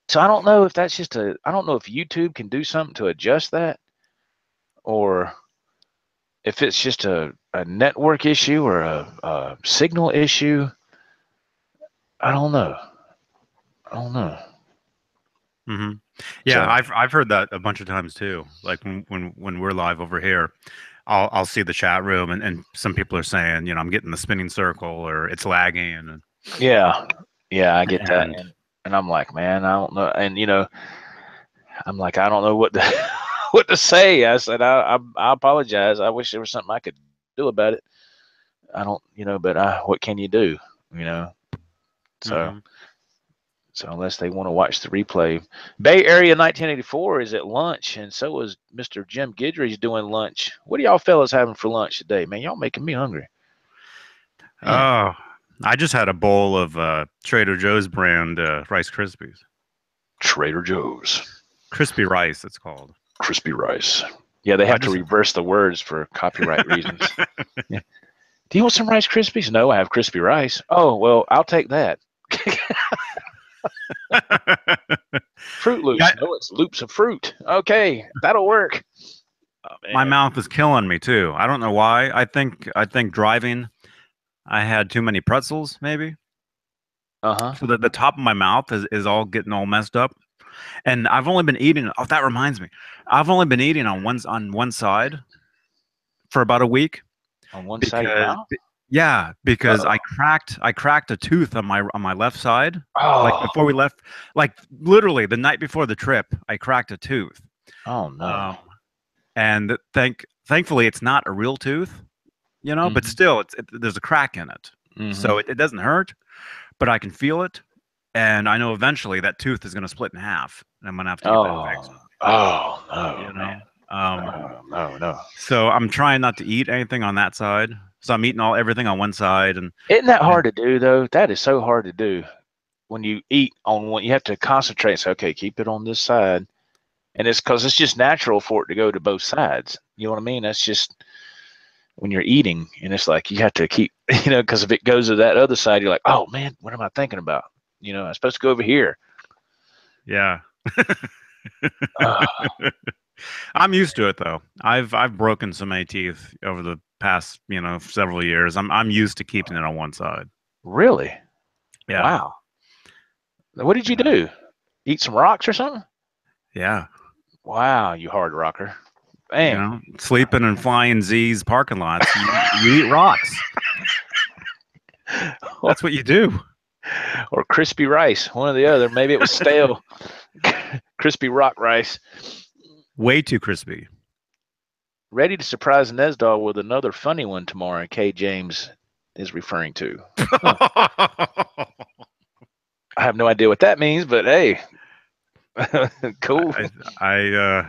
So I don't know if that's just I don't know if YouTube can do something to adjust that, or if it's just a network issue or a signal issue. I don't know. I don't know. Hmm. Yeah, So I've heard that a bunch of times too. Like when we're live over here, I'll see the chat room and some people are saying, you know, I'm getting the spinning circle or it's lagging yeah, yeah, I get that, and and I'm like, man, I don't know, and I'm like, I don't know what to what to say. I said, I apologize. I wish there was something I could do about it. I don't, but what can you do? You know, so hmm. so unless they want to watch the replay, Bay Area 1984 is at lunch, and so is Mr. Jim Guidry's doing lunch. What are y'all fellas having for lunch today, man? Y'all making me hungry, man. Oh, I just had a bowl of Trader Joe's brand Rice Krispies. Trader Joe's Crispy rice, it's called. crispy rice. Yeah, they I have to just reverse the words for copyright reasons. Yeah. Do you want some Rice Krispies? No, I have crispy rice. Oh, well, I'll take that. Fruit yeah, Loops. No, it's loops of fruit. Okay, that'll work. Oh, my man. mouth is killing me too. I don't know why. I think driving, I had too many pretzels, maybe. Uh huh. So that the top of my mouth is all getting all messed up. And I've only been eating. Oh, that reminds me. I've only been eating on one side for about a week On one side of your because mouth? yeah, Uh because oh. I cracked a tooth on my left side. Like Oh. before we left, like literally the night before the trip, I cracked a tooth. Oh, no. Um, and thankfully it's not a real tooth, you know, but Mm still there's a crack in it. hmm. Mm So hmm. it doesn't hurt, but I can feel it. And I know eventually that tooth is going to split in half, and I'm going to have to get that Oh. fixed. Oh, no, You man. know, um, No, no, no. so I'm trying not to eat anything on that side. So I'm eating everything on one side, Isn't that and hard to do, though? That is so hard to do. when you eat on one, you have to concentrate and say, okay, keep it on this side. And it's because it's just natural for it to go to both sides. You know what I mean? That's just when you're eating, and it's like you have to keep, because if it goes to that other side, you're like, oh man, what am I thinking about? I'm supposed to go over here. Yeah. Uh, I'm used to it though. I've broken so many teeth over the past, several years. I'm used to keeping it on one side. really? Yeah. Wow. What did you do? Eat some rocks or something? Yeah. Wow, you hard rocker. Bang. Sleeping in flying Z's parking lots. You eat rocks. That's what you do. Or crispy rice, one or the other. Maybe it was stale. Crispy rock rice. Way too crispy. Ready to surprise Nesdal with another funny one tomorrow, K. James is referring to. Huh. I have no idea what that means, but hey. Cool. I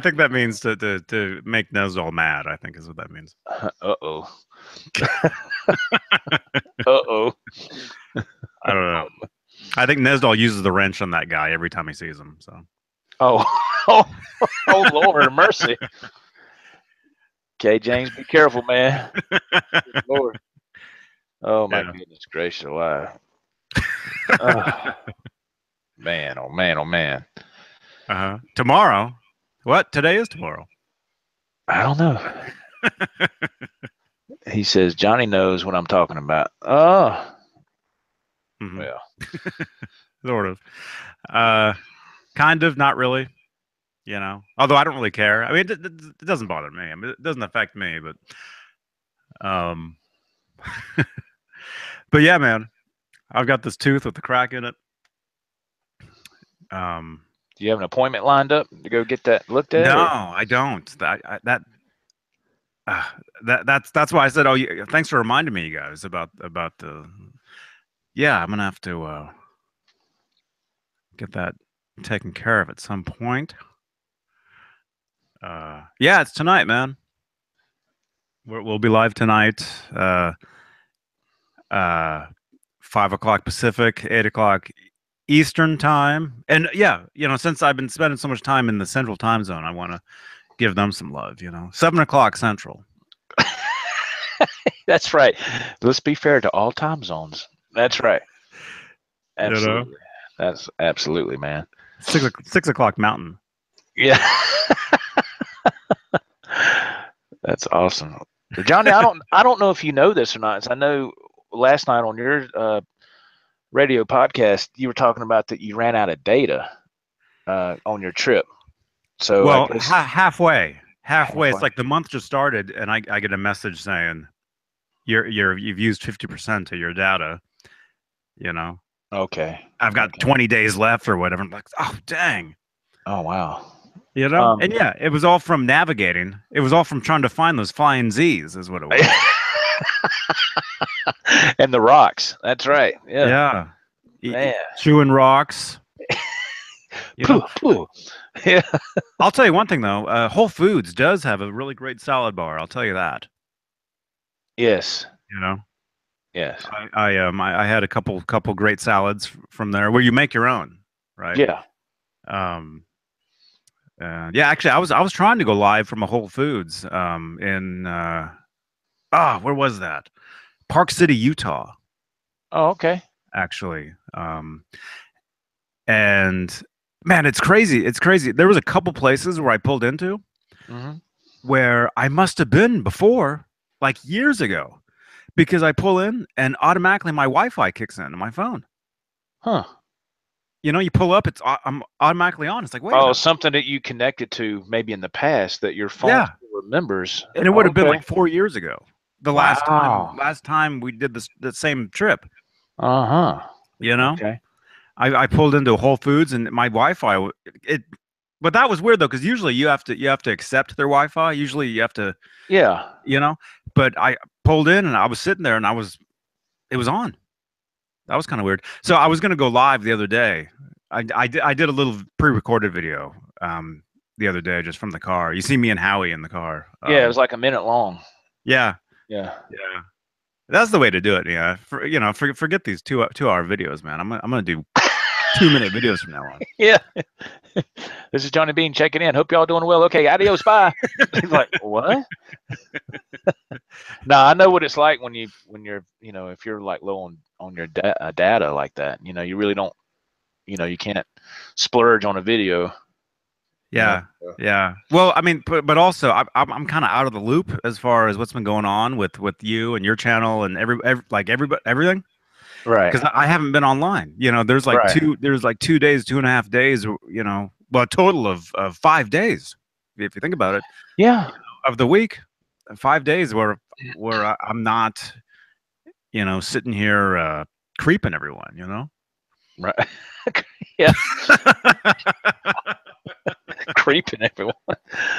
think that means to make Nesdal mad, I think is what that means. Uh-oh. Uh-oh. I don't know. I think Nesdal uses the wrench on that guy every time he sees him. So. Oh, Lord, mercy. Okay, James, be careful, man. Good Lord. Oh my goodness gracious alive. Man, oh man, oh man. Tomorrow? What? Today is tomorrow. I don't know. He says Johnny knows what I'm talking about. Oh. Mm-hmm. Well. Sort of. Kind of, not really. Although I don't really care. I mean, it doesn't bother me. I mean, it doesn't affect me, but but yeah, man, I've got this tooth with the crack in it. Do you have an appointment lined up to go get that looked at? No, I don't. That's why I said, oh, thanks for reminding me, you guys, about the. Yeah, I'm gonna have to get that taken care of at some point. Yeah, it's tonight, man. We'll be live tonight. 5:00 Pacific, 8:00 Eastern time. And yeah, since I've been spending so much time in the Central Time Zone, I want to give them some love. 7:00 Central. That's right. Let's be fair to all time zones. That's right. Absolutely. That's absolutely, man. 6:00 Mountain. Yeah. That's awesome. Johnny, I don't know if you know this or not. I know last night on your radio podcast, you were talking about that you ran out of data on your trip. So well, halfway. It's like the month just started, and I get a message saying you've used 50% of your data. Okay. I've got 20 days left or whatever. I'm like, oh dang. Oh wow. And yeah, it was all from navigating. It was all from trying to find those flying Z's, is what it was. And the rocks. That's right. Yeah. Yeah. Chewing rocks. Pooh. Yeah. I'll tell you one thing though. Whole Foods does have a really great salad bar. I'll tell you that. Yes. Yes. I had a couple great salads from there where you make your own, right? Yeah. Yeah, actually, I was trying to go live from a Whole Foods in where was that? Park City, Utah. Oh, okay. Actually, and man, it's crazy. It's crazy. There was a couple places where I pulled into where I must have been before, like years ago, because I pull in and automatically my Wi-Fi kicks in on my phone. Huh. You pull up, I'm automatically on. It's like, wait. Oh, something that you connected to maybe in the past that your phone remembers. And it would have been like 4 years ago. The last Wow. time we did the same trip. Uh-huh. Okay. I pulled into Whole Foods and my Wi-Fi but that was weird though, because usually you have to accept their Wi-Fi. Usually you have to but I pulled in and I was sitting there and it was on. That was kind of weird. So I was going to go live the other day. I did a little pre-recorded video the other day just from the car. You see me and Howie in the car. Yeah, it was like a minute long. Yeah. Yeah. That's the way to do it. Yeah. Forget these 2 hour videos, man. I'm gonna do 2 minute videos from now on. Yeah. This is Johnny Beane checking in. Hope y'all doing well. Okay, adios, bye. He's like, what? No, I know what it's like when you're if you're like low on your data like that. You really don't. You can't splurge on a video. Yeah. Yeah. Well, I mean, but also I'm kind of out of the loop as far as what's been going on with you and your channel and everything. Right. Because I haven't been online. There's like Right. 2 days, 2.5 days, well, a total of 5 days, if you think about it, Yeah. of the week, 5 days where I'm not, sitting here creeping everyone. Right. Yeah. Creeping everyone.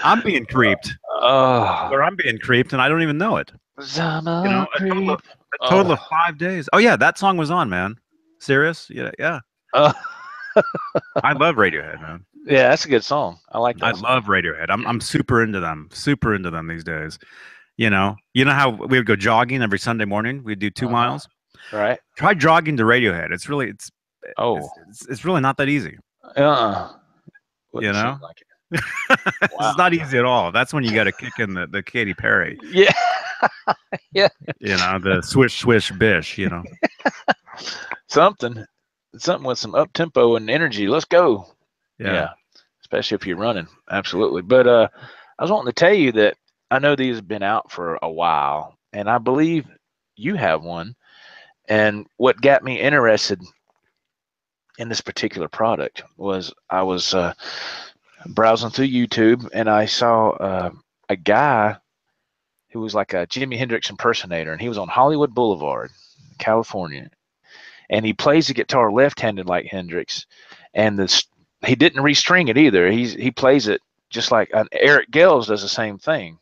I'm being creeped. Oh. Or I'm being creeped and I don't even know it. A total of 5 days. Oh yeah, that song was on, man. Serious? Yeah, yeah. I love Radiohead, man. Yeah, that's a good song. I like that. I love Radiohead. I'm super into them. Super into them these days. You know how we would go jogging every Sunday morning? We'd do 2 miles. Right. Try jogging to Radiohead. It's really it's really not that easy. Wouldn't seem like it. Wow. It's not easy at all. That's when you got to kick in the Katy Perry. Yeah. Yeah. The swish swish bish. Something with some up tempo and energy. Let's go. Yeah. Especially if you're running. Absolutely. But I was wanting to tell you that I know these have been out for a while, and I believe you have one. And what got me interested in this particular product was I was browsing through YouTube, and I saw a guy who was like a Jimi Hendrix impersonator, and he was on Hollywood Boulevard, California, and he plays the guitar left-handed like Hendrix, and he didn't restring it either. He plays it just like Eric Gales does the same thing.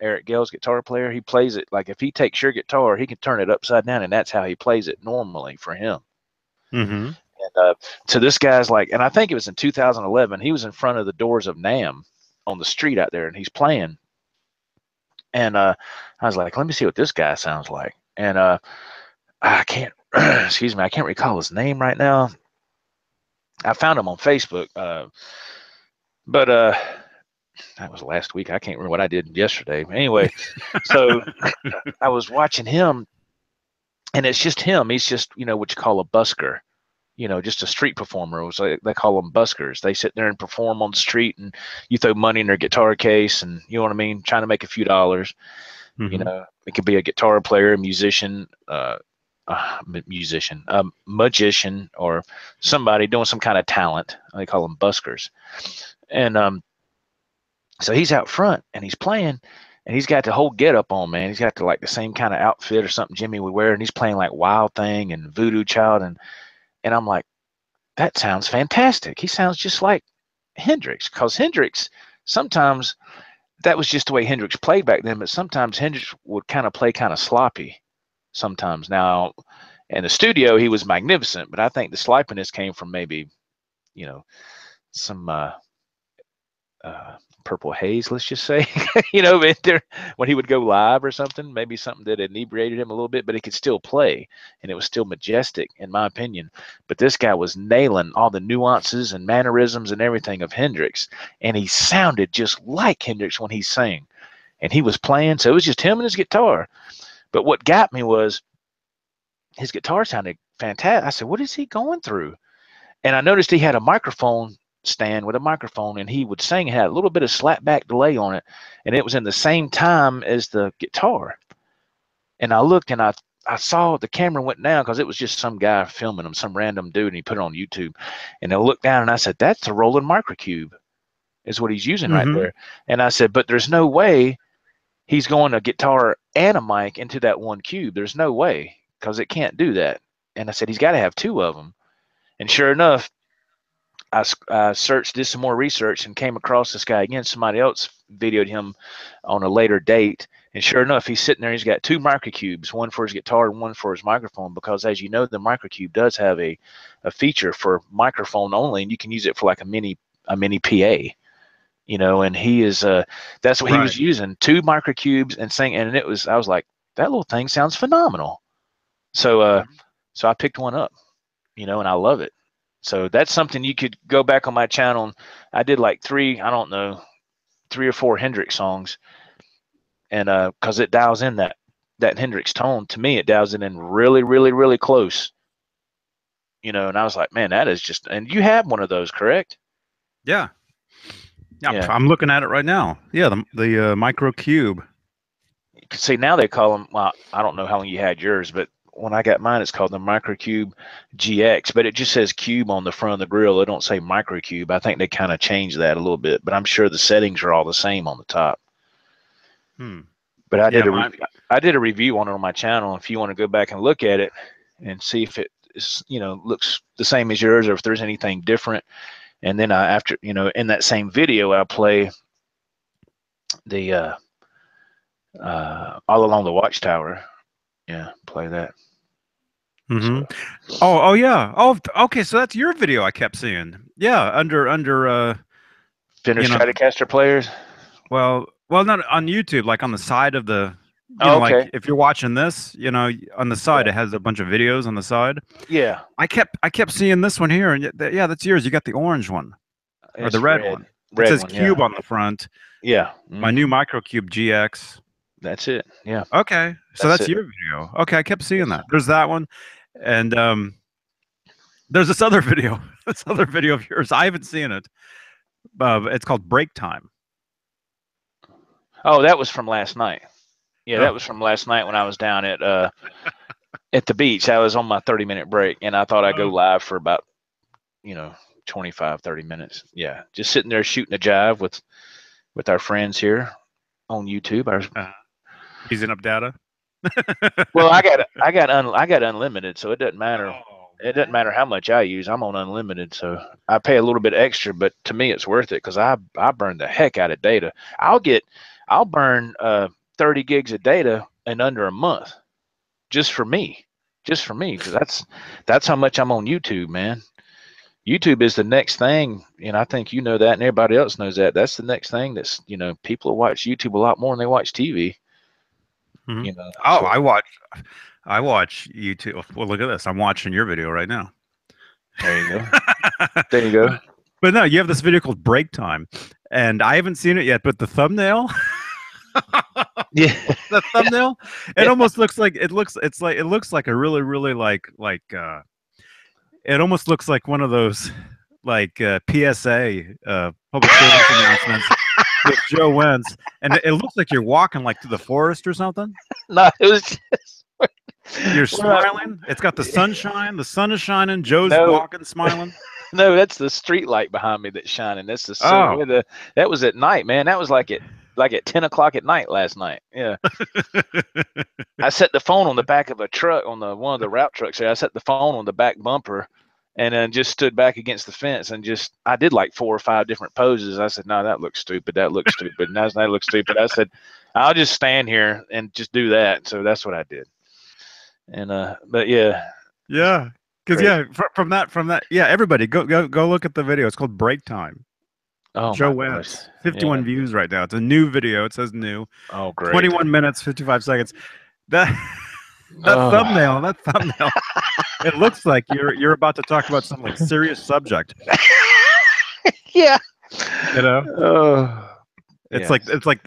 Eric Gales, guitar player, he plays it like if he takes your guitar, he can turn it upside down, and that's how he plays it normally for him. Mm-hmm. And so this guy's like, and I think it was in 2011, he was in front of the doors of NAMM on the street out there, and he's playing. And I was like, let me see what this guy sounds like. And I can't, excuse me, I can't recall his name right now. I found him on Facebook, but that was last week. I can't remember what I did yesterday. Anyway, so I was watching him, and it's just him. He's just, what you call a busker. Just a street performer. It was like, they call them buskers. They sit there and perform on the street, and you throw money in their guitar case, and you know what I mean, trying to make a few dollars. Mm-hmm. It could be a guitar player, a musician, magician, or somebody doing some kind of talent. They call them buskers. And so he's out front, and he's playing, and he's got the whole getup on, man. He's got the same kind of outfit or something Jimmy would wear, and he's playing like Wild Thing and Voodoo Child, and I'm like, that sounds fantastic. He sounds just like Hendrix, because Hendrix, sometimes that was just the way Hendrix played back then, but sometimes Hendrix would kind of play kind of sloppy sometimes. Now, in the studio, he was magnificent, but I think the sloppiness came from maybe, some purple haze, let's just say, when he would go live or something, maybe something that inebriated him a little bit, but he could still play, and it was still majestic, in my opinion. But this guy was nailing all the nuances and mannerisms and everything of Hendrix, and he sounded just like Hendrix when he sang, and he was playing, so it was just him and his guitar. But what got me was his guitar sounded fantastic. I said, what is he going through? And I noticed he had a microphone stand with a microphone, and he would sing. It had a little bit of slap back delay on it, and it was in the same time as the guitar. And I looked, and I saw the camera went down, because it was just some guy filming him, some random dude, and he put it on YouTube. And I looked down, and I said, that's a Roland Microcube is what he's using right there. And I said, but there's no way he's going a guitar and a mic into that one cube. There's no way, because it can't do that. And I said, he's got to have 2 of them. And sure enough, I searched, did some more research, and came across this guy again. Somebody else videoed him on a later date, and sure enough, he's sitting there. He's got 2 microcubes, one for his guitar and one for his microphone, because as you know, the microcube does have a feature for microphone only, and you can use it for like a mini PA, and he is that's what he was using, 2 microcubes and singing. And I was like, that little thing sounds phenomenal. So so I picked one up, and I love it. So that's something you could go back on my channel. And I did like I don't know, 3 or 4 Hendrix songs, and because it dials in that Hendrix tone. To me, it dials it in really, really, really close. And I was like, man, that is just. And you have one of those, correct? Yeah. Yeah, Yeah. I'm looking at it right now. Yeah, the Micro Cube. See, now they call them. Well, I don't know how long you had yours, but when I got mine, it's called the Microcube GX. But it just says Cube on the front of the grill. They don't say Microcube. I think they kind of changed that a little bit, but I'm sure the settings are all the same on the top. But I did a review on it on my channel. If you want to go back and look at it and see if it is, looks the same as yours, or if there's anything different. And then after, in that same video, I play the All Along the Watchtower. Yeah, play that. So. Oh yeah. Oh, okay. So that's your video I kept seeing. Yeah, under Fender Stratocaster players. Well, not on YouTube, like on the side of the. Okay. Like if you're watching this, on the side it has a bunch of videos on the side. Yeah. I kept seeing this one here, and yeah, that's yours. You got the orange one, or the red one. It says Cube on the front. Yeah. My new Microcube GX. That's it. Yeah. Okay, so that's your video. Okay, I kept seeing that. There's that one, and there's this other video. This other video of yours. I haven't seen it. It's called Break Time. Oh, that was from last night. Yeah, that was from last night when I was down at the beach. I was on my 30-minute break, and I thought I'd go live for about 25, 30 minutes. Yeah, just sitting there shooting a jive with our friends here on YouTube. Using up data. Well, I got unlimited, so it doesn't matter. It doesn't matter how much I use. I'm on unlimited, so I pay a little bit extra, but to me it's worth it because I burn the heck out of data. I'll burn 30 gigs of data in under a month, just for me, because that's how much I'm on YouTube, man. YouTube is the next thing, and I think you know that, and everybody else knows that. That's the next thing. That's people watch YouTube a lot more than they watch TV. I watch YouTube. Well, look at this. I'm watching your video right now. There you go. There you go. But no, you have this video called Break Time, and I haven't seen it yet. But the thumbnail. Yeah, the thumbnail. It almost looks like it looks like a really, really like it almost looks like one of those like PSA public service announcements with Joe Wentz, and it looks like you're walking like through the forest or something. No, it was just you're smiling. It's got the sunshine. The sun is shining. Joe's walking, smiling. No, that's the street light behind me that's shining. That's the sun. Oh. That was at night, man. That was like at 10 o'clock at night last night. Yeah. I set the phone on the back of a truck on one of the route trucks there. I set the phone on the back bumper and then just stood back against the fence and I did like 4 or 5 different poses. I said, no, that looks stupid. That looks stupid. No, that looks stupid. I said, I'll just stand here and just do that. So that's what I did. And, but yeah. Yeah. Cause from that. Yeah. Everybody go look at the video. It's called Break Time. Oh, Joe Wentz, 51 views right now. It's a new video. It says new. Oh, great. 21 minutes, 55 seconds. That thumbnail. It looks like you're about to talk about some like serious subject. Yeah. It's like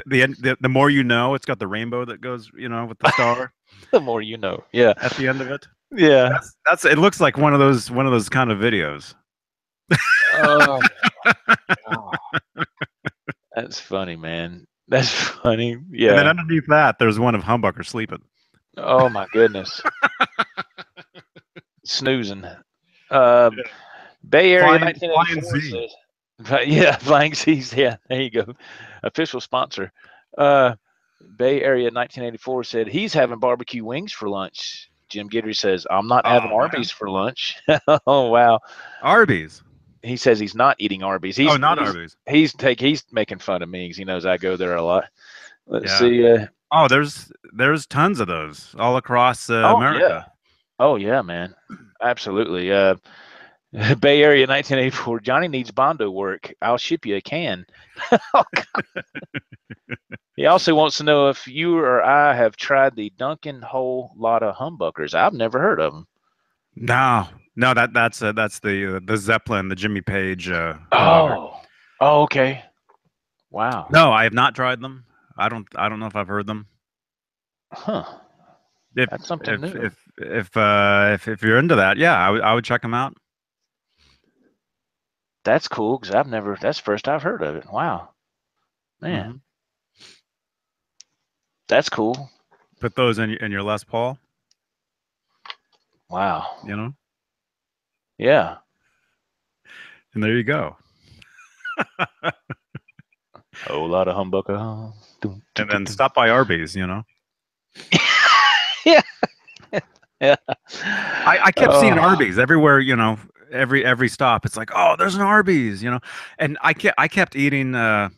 the more you know. It's got the rainbow that goes with the star. The more you know. Yeah. At the end of it. Yeah. That's it looks like one of those kind of videos. Oh, that's funny, man. That's funny. Yeah. And then underneath that, there's one of Humbucker sleeping. Oh my goodness. Snoozing. Bay Area 1984 says, yeah, Flying C's. Yeah, there you go. Official sponsor. Bay Area 1984 said he's having barbecue wings for lunch. Jim Guidry says, I'm not having Arby's for lunch. Oh, wow. Arby's. He says he's not eating Arby's. Arby's. He's making fun of me because he knows I go there a lot. Let's see. There's tons of those all across America. Yeah. Oh yeah, man. Absolutely. Bay Area 1984. Johnny needs Bondo work. I'll ship you a can. He also wants to know if you or I have tried the Dunkin' Whole Lotta Humbuckers. I've never heard of them. No, no, that's the Zeppelin, the Jimmy Page humbucker. Oh, okay. Wow. No, I have not tried them. I don't know if I've heard them. Huh. If That's something new. if you're into that, yeah, I would check them out. That's cool because that's the first I've heard of it. Wow. Man. Mhm. That's cool. Put those in your Les Paul, Wow. you know, Yeah. and there you go. Whole lot of humbucker. And then stop by Arby's, you know. Yeah. Yeah. I kept seeing Arby's everywhere, you know, every stop. It's like, oh, there's an Arby's, you know. And I kept eating. Well,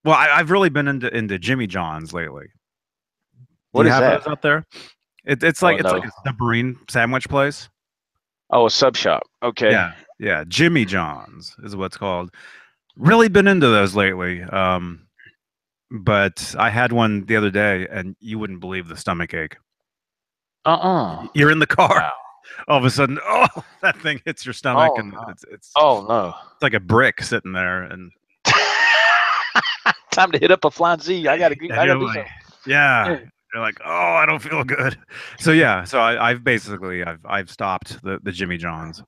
I've really been into Jimmy John's lately. Do What you is have that? those out there? It's Oh, like no. a submarine sandwich place. Oh, a sub shop. Okay. Yeah, yeah. Jimmy John's is what it's called. Really been into those lately. But I had one the other day, and you wouldn't believe the stomach ache. You're in the car. Wow. All of a sudden, oh, that thing hits your stomach, Oh, and no. it's Oh, no. like a brick sitting there, and Time to hit up a flying Z. I gotta do something. yeah, you're like, oh, I don't feel good. So yeah, so I've basically I've stopped the Jimmy John's.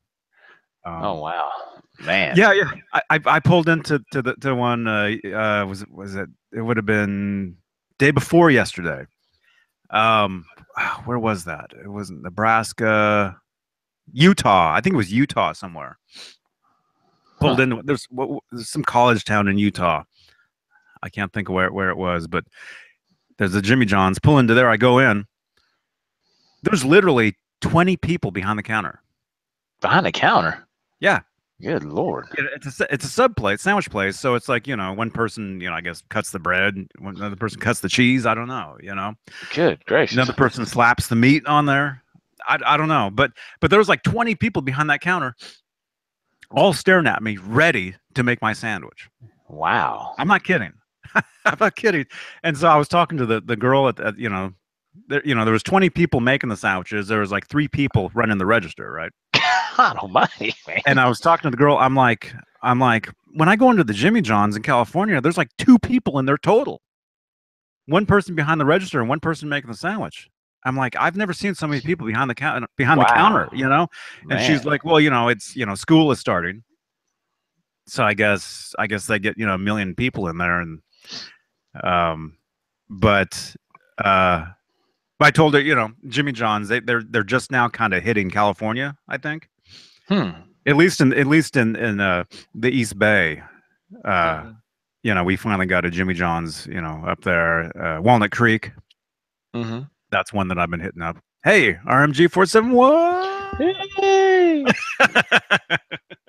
Oh, wow. Man. Yeah, yeah. I pulled into to one. Was it? It would have been day before yesterday. Where was that? It wasn't Nebraska, Utah. I think it was Utah somewhere. Pulled into there's some college town in Utah. I can't think of where it was, but there's a Jimmy John's. Pull into there. I go in. There's literally 20 people behind the counter. Behind the counter? Yeah. Good Lord. It's a sub place, sandwich place. So it's like, you know, one person, you know, I guess cuts the bread, another person cuts the cheese. I don't know, you know. Good gracious. Another person slaps the meat on there. I don't know. But there was like 20 people behind that counter, all staring at me, ready to make my sandwich. Wow. I'm not kidding. I'm not kidding. And so I was talking to the girl at you know, there was 20 people making the sandwiches. There was like 3 people running the register, right? God almighty, man. And I was talking to the girl. I'm like, when I go into the Jimmy John's in California, there's like 2 people in there total. One person behind the register and one person making the sandwich. I'm like, I've never seen so many people behind the counter, you know? Man. And she's like, well, you know, it's, you know, school is starting. So I guess they get, you know, 1 million people in there. And, but I told her, you know, Jimmy John's, they're just now kind of hitting California, I think. At least in the East Bay. You know, we finally got a Jimmy John's, you know, up there, Walnut Creek. That's one that I've been hitting up. Hey, RMG 471. Hey.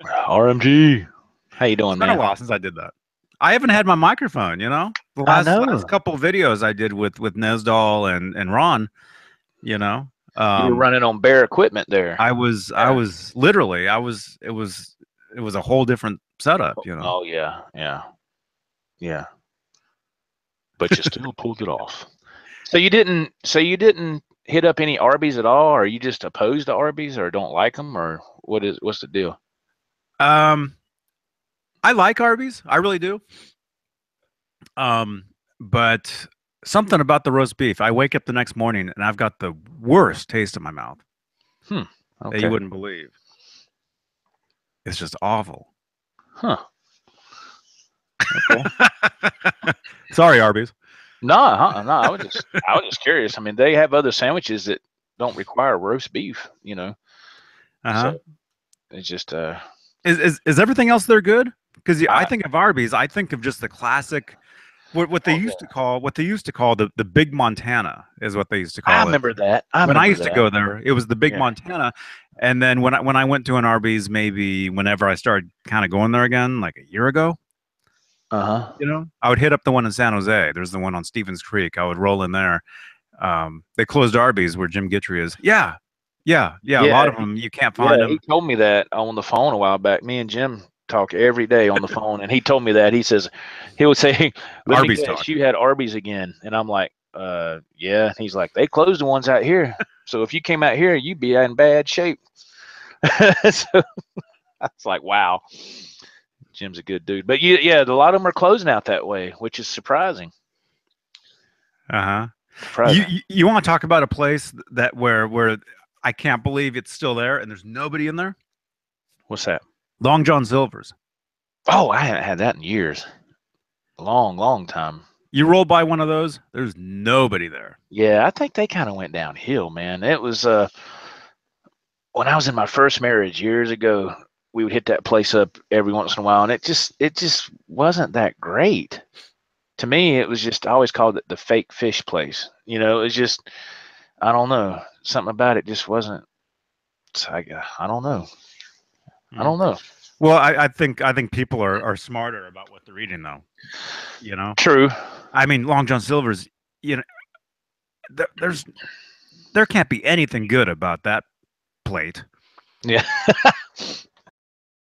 RMG. How you doing, it's man? Been a while since I did that. I haven't had my microphone, you know. The last couple of videos I did with Nesdal and Ron, you know. You were running on bare equipment there. I was literally it was a whole different setup, you know. Oh yeah. But you still pulled it off. So you didn't hit up any Arby's at all, or are you just opposed to Arby's, or don't like them, or what's the deal? I like Arby's, I really do. But something about the roast beef. I wake up the next morning and I've got the worst taste in my mouth. Okay. That you wouldn't believe. It's just awful. Huh. Okay. Sorry, Arby's. No. I was just curious. I mean, they have other sandwiches that don't require roast beef, you know. So it's just Is everything else there good? Because I think of Arby's, I think of just the classic. What they used to call the Big Montana is what they used to call it. I remember that. When I used to go there, it was the Big Montana. And then when I went to an Arby's, maybe whenever I started kind of going there again, like a year ago, you know, I would hit up the one in San Jose. There's the one on Stevens Creek. I would roll in there. They closed Arby's where Jim Guidry is. Yeah, Yeah, yeah. A lot Yeah, of them you can't yeah, find he them. told me that on the phone a while back. Me and Jim talk every day on the phone, and he told me that. He says he would say, "Let me Arby's guess, talk. you had Arby's again." And I'm like, yeah." And he's like, "They closed the ones out here, so if you came out here, you'd be in bad shape." So I was like, "Wow, Jim's a good dude." But yeah, a lot of them are closing out that way, which is surprising. Uh-huh. You, Surprising. you you want to talk about a place that where I can't believe it's still there and there's nobody in there? What's that? Long John Silver's. Oh, I haven't had that in years. Long, long time. You roll by one of those, there's nobody there. Yeah, I think they kind of went downhill, man. It was when I was in my first marriage years ago, we would hit that place up every once in a while, and it just wasn't that great. To me, it was just I always called it the fake fish place. It was just I don't know, something about it just wasn't. I don't know. I Mm. don't know. Well, I think people are smarter about what they're eating though. You know, True. I mean, Long John Silver's. You know, there's there can't be anything good about that plate. Yeah.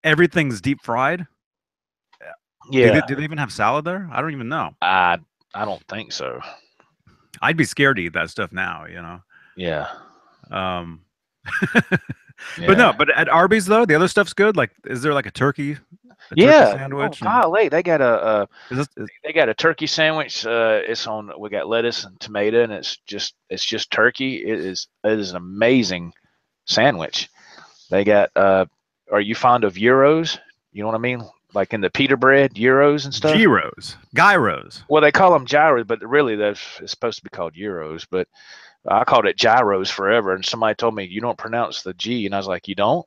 Everything's deep fried. Yeah. Do they even have salad there? I don't even know. I don't think so. I'd be scared to eat that stuff now. Yeah. Um, but no, Yeah. but at Arby's though, the other stuff's good. Like, is there like a turkey Yeah. Oh, sandwich, and golly, they got is this, they got a turkey sandwich. It's on. We got lettuce and tomato, and it's just turkey. It is an amazing sandwich. They got. Are you fond of gyros? You know what I mean? Like in the pita bread, gyros and stuff. gyros? Well, they call them gyros, but really it's supposed to be called gyros. But I called it gyros forever. And somebody told me you don't pronounce the G, and I was like, you don't?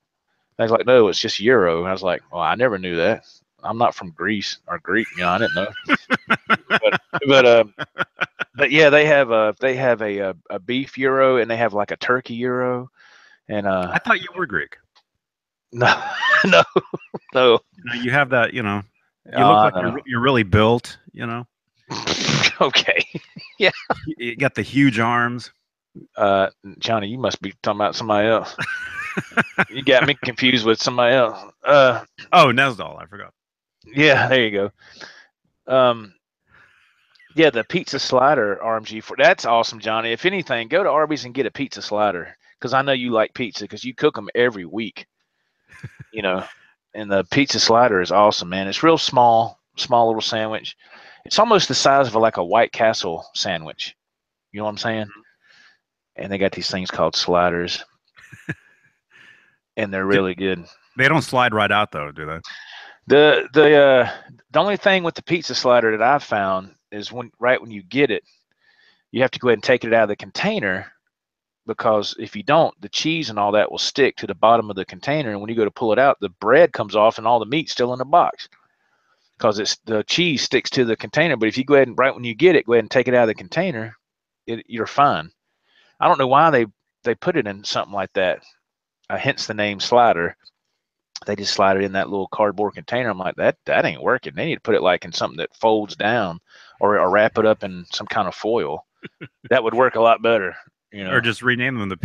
And I was like, no, it's just euro. And I was like, well, I never knew that. I'm not from Greece or Greek. I didn't know. But but uh, but yeah, they have a beef euro and they have like a turkey euro and I thought you were Greek. no no no You have that. You look like no. you're really built. Okay. Yeah. You got the huge arms. Johnny, you must be talking about somebody else. You got me confused with somebody else. Oh, Nesdal, I forgot. Yeah, there you go. Yeah, the pizza slider RMG for that's awesome, Johnny. If anything, go to Arby's and get a pizza slider because I know you like pizza because you cook them every week. You know, and the pizza slider is awesome, man. It's real small little sandwich. It's almost the size of like a White Castle sandwich. You know what I'm saying? And they got these things called sliders, and they're D- really good. They don't slide right out though, do they? The only thing with the pizza slider that I've found is when you get it, you have to go ahead and take it out of the container because if you don't, the cheese and all that will stick to the bottom of the container. And when you go to pull it out, the bread comes off and all the meat's still in the box because it's the cheese sticks to the container. But if you go ahead and right when you get it, go ahead and take it out of the container, you're fine. I don't know why they put it in something like that. Hence the name slider. They just slide it in that little cardboard container. I'm like, that ain't working. They need to put it like in something that folds down or wrap it up in some kind of foil. That would work a lot better, Or just rename them the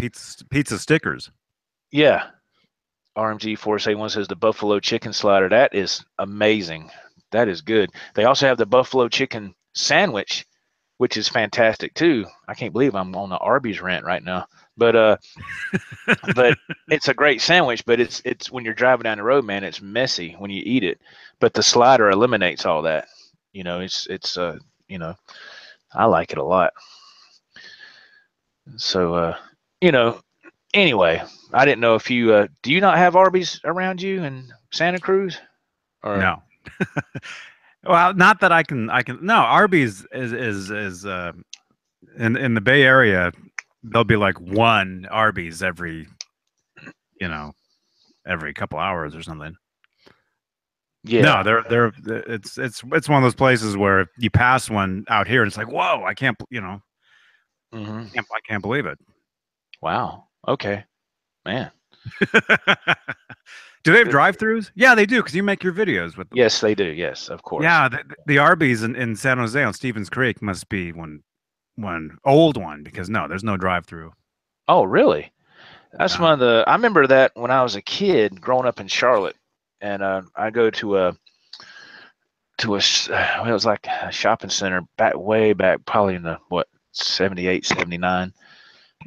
pizza stickers. Yeah. RMG 4S1 says the buffalo chicken slider. That is amazing. That is good. They also have the buffalo chicken sandwich, which is fantastic too. I can't believe I'm on the Arby's rant right now. But but it's a great sandwich, but it's when you're driving down the road, man, it's messy when you eat it. But the slider eliminates all that. It's I like it a lot. So you know, anyway, I didn't know if you do you not have Arby's around you in Santa Cruz or No. Well, not that I can. No, Arby's is in the Bay Area. There'll be like one Arby's you know every couple hours or something. yeah. No, it's one of those places where you pass one out here and it's like, whoa, I can't, Hmm. I can't believe it. Wow. Okay, man. Do they have Good. drive-throughs? Yeah, they do because you make your videos with them. Yes, they do. Yes, of course. Yeah, the Arby's in San Jose on Stevens Creek must be one old one because no, there's no drive-through. Oh, really? That's one of the. I remember that when I was a kid, growing up in Charlotte, and I go to a it was like a shopping center way back, probably in the what 78, 79.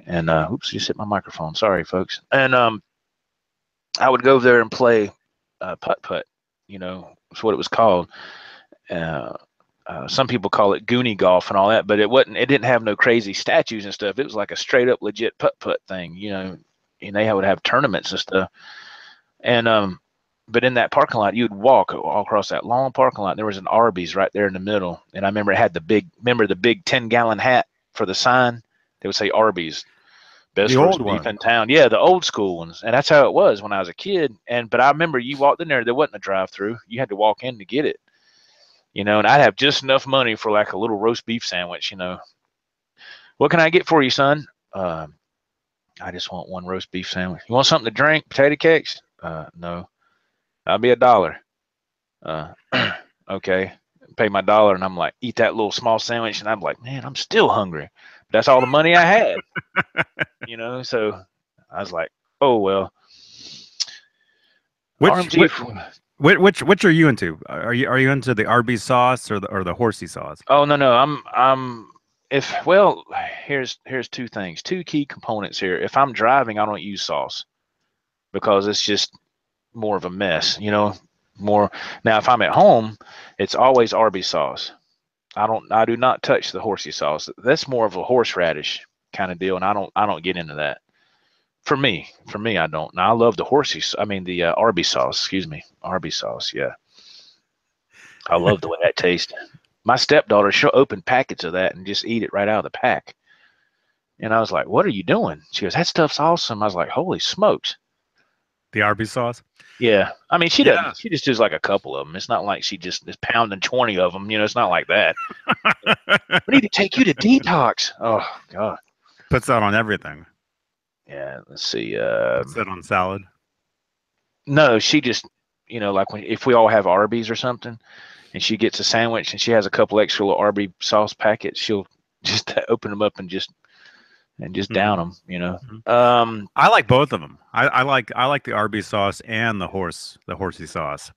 And oops, just hit my microphone. Sorry, folks. And I would go there and play putt putt. You know, that's what it was called. Uh, some people call it goonie golf and all that, but it wasn't. It didn't have no crazy statues and stuff. It was like a straight up legit putt putt thing. You know, and they would have tournaments and stuff. And but in that parking lot, you'd walk all across that long parking lot. There was an Arby's right there in the middle, and I remember it had the big 10-gallon hat for the sign. They would say Arby's, best roast beef in town. Yeah, the old school ones, and that's how it was when I was a kid. But I remember you walked in there. There wasn't a drive-through. You had to walk in to get it. You know, and I'd have just enough money for like a little roast beef sandwich. You know, what can I get for you, son? I just want one roast beef sandwich. You want something to drink? Potato cakes? No. That'll be $1. Okay. Pay my $1, and I'm like, eat that little small sandwich, and I'm like, man, I'm still hungry. But that's all the money I had. You know, so I was like, oh well. Which are you into? Are you into the Arby's sauce or the horsey sauce? Oh no, here's two things, two key components here. If I'm driving, I don't use sauce because it's just more of a mess, you know. More now, if I'm at home, it's always Arby's sauce. I do not touch the horsey sauce. That's more of a horseradish kind of deal, and I don't get into that. For me, I don't. Now I love the the Arby's sauce. Excuse me, Arby's sauce. Yeah, I love the way that tastes. My stepdaughter, she'll open packets of that and just eat it right out of the pack. And I was like, "What are you doing?" She goes, "That stuff's awesome." I was like, "Holy smokes!" The Arby's sauce. Yeah, I mean, she doesn't. She just does like a couple of them. It's not like she just is pounding 20 of them. You know, it's not like that. We need to take you to detox. Oh God. Puts that on everything. Yeah, let's see. Puts that on salad. No, she just, you know, like if we all have Arby's or something, and she gets a sandwich and she has a couple extra little Arby's sauce packets, she'll just open them up and just down them. You know. I like both of them. I like the Arby's sauce and the horsey sauce.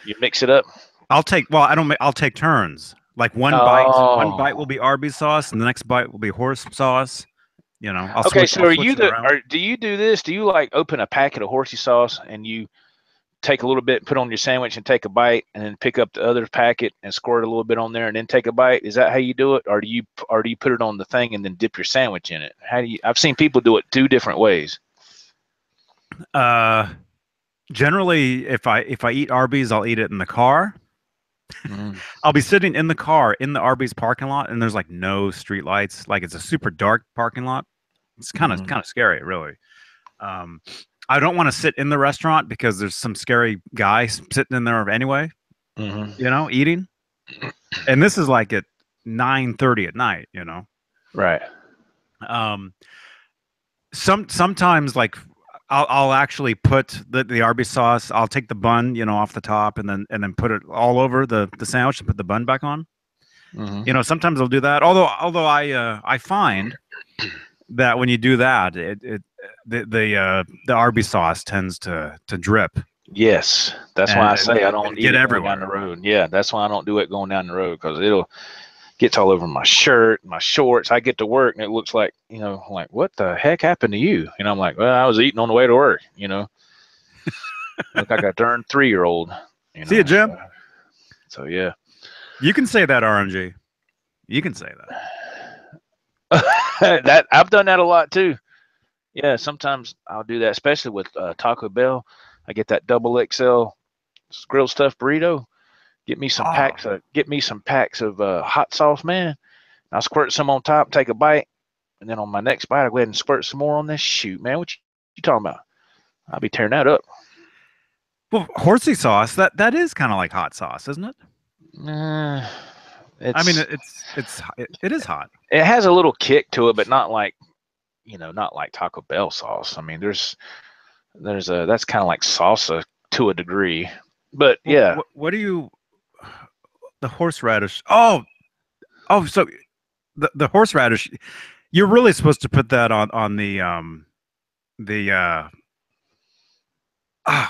You mix it up. I'll take turns. Like one bite will be Arby's sauce, and the next bite will be horse sauce. You know. Okay, so do you do this? Do you like open a packet of horsey sauce and you take a little bit, put on your sandwich, and take a bite, and then pick up the other packet and squirt a little bit on there, and then take a bite? Is that how you do it, or do you put it on the thing and then dip your sandwich in it? I've seen people do it two different ways. Generally, if I eat Arby's, I'll eat it in the car. I'll be sitting in the car in the Arby's parking lot, and there's like no street lights. Like it's a super dark parking lot. It's kind of scary, really. I don't want to sit in the restaurant because there's some scary guy sitting in there anyway. You know, eating. And this is like at 9:30 at night. You know, right? Sometimes like I'll actually put the Arby's sauce. I'll take the bun, you know, off the top, and then put it all over the sandwich and put the bun back on. You know, sometimes I'll do that. Although I find that when you do that, the Arby's sauce tends to drip. Yes, that's why I say I don't eat it everywhere down the road. Yeah, that's why I don't do it going down the road, because it'll gets all over my shirt, my shorts. I get to work and it looks like, you know, like, what the heck happened to you? And I'm like, well, I was eating on the way to work, you know. Look like a darn 3-year-old. You know? See you, Jim. So yeah. You can say that, RMG. You can say that. That I've done that a lot too. Yeah, sometimes I'll do that, especially with Taco Bell. I get that double XL grilled stuffed burrito. Get me some packs of hot sauce, man. I'll squirt some on top, take a bite, and then on my next bite, I'll go ahead and squirt some more on this. Shoot, man, what you talking about? I'll be tearing that up. Well, horsey sauce, that is kind of like hot sauce, isn't it? I mean, it is hot. It has a little kick to it, but not like, you know, not like Taco Bell sauce. I mean, there's that's kind of like salsa to a degree, but yeah. What do you? The horseradish. Oh, so the horseradish, You're really supposed to put that on the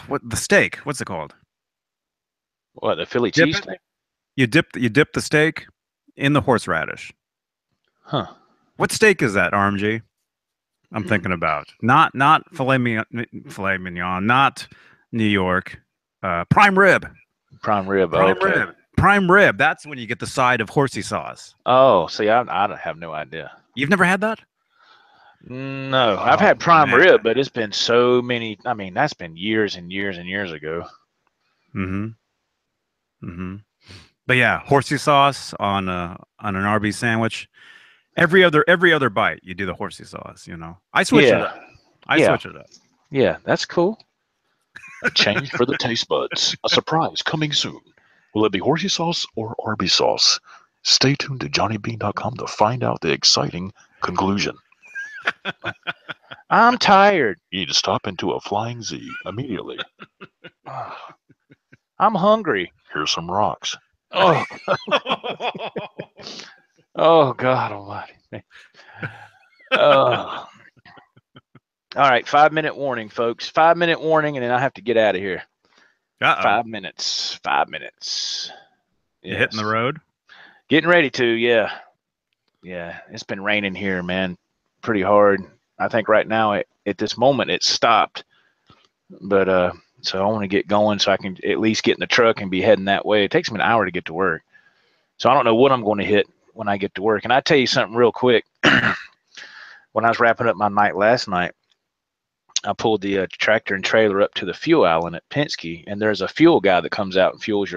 what the steak? What's it called? What, the Philly Dip it. cheesesteak? You dip the steak in the horseradish. Huh. What steak is that, RMG? I'm thinking about not filet mignon, not New York, prime rib. Prime rib. Prime Okay. rib. Prime rib. That's when you get the side of horsey sauce. Oh, see, I have no idea. You've never had that? No, I've Oh had prime man. rib, but it's been so many. I mean, that's been years and years and years ago. Mm-hmm. Mm-hmm. But yeah, horsey sauce on an Arby's sandwich. Every other bite, you do the horsey sauce. You know, I switch it Yeah, up. I yeah, switch it up. yeah. That's cool. A change for the taste buds. A surprise coming soon. Will it be horsey sauce or Arby's sauce? Stay tuned to JohnnyBean.com to find out the exciting conclusion. I'm tired. You need to stop into a Flying Z immediately. I'm hungry. Here's some rocks. Oh, oh God Almighty. Oh. All right, 5-minute warning, folks. 5-minute warning, and then I have to get out of here. Uh-oh. 5 minutes. 5 minutes. You hitting the road? Getting ready to, yeah. Yeah, it's been raining here, man, pretty hard. I think right now, at this moment, it's stopped. But so I want to get going so I can at least get in the truck and be heading that way. It takes me an hour to get to work. So I don't know what I'm going to hit when I get to work. And I tell you something real quick. When I was wrapping up my night last night, I pulled the tractor and trailer up to the fuel island at Penske, and there's a fuel guy that comes out and fuels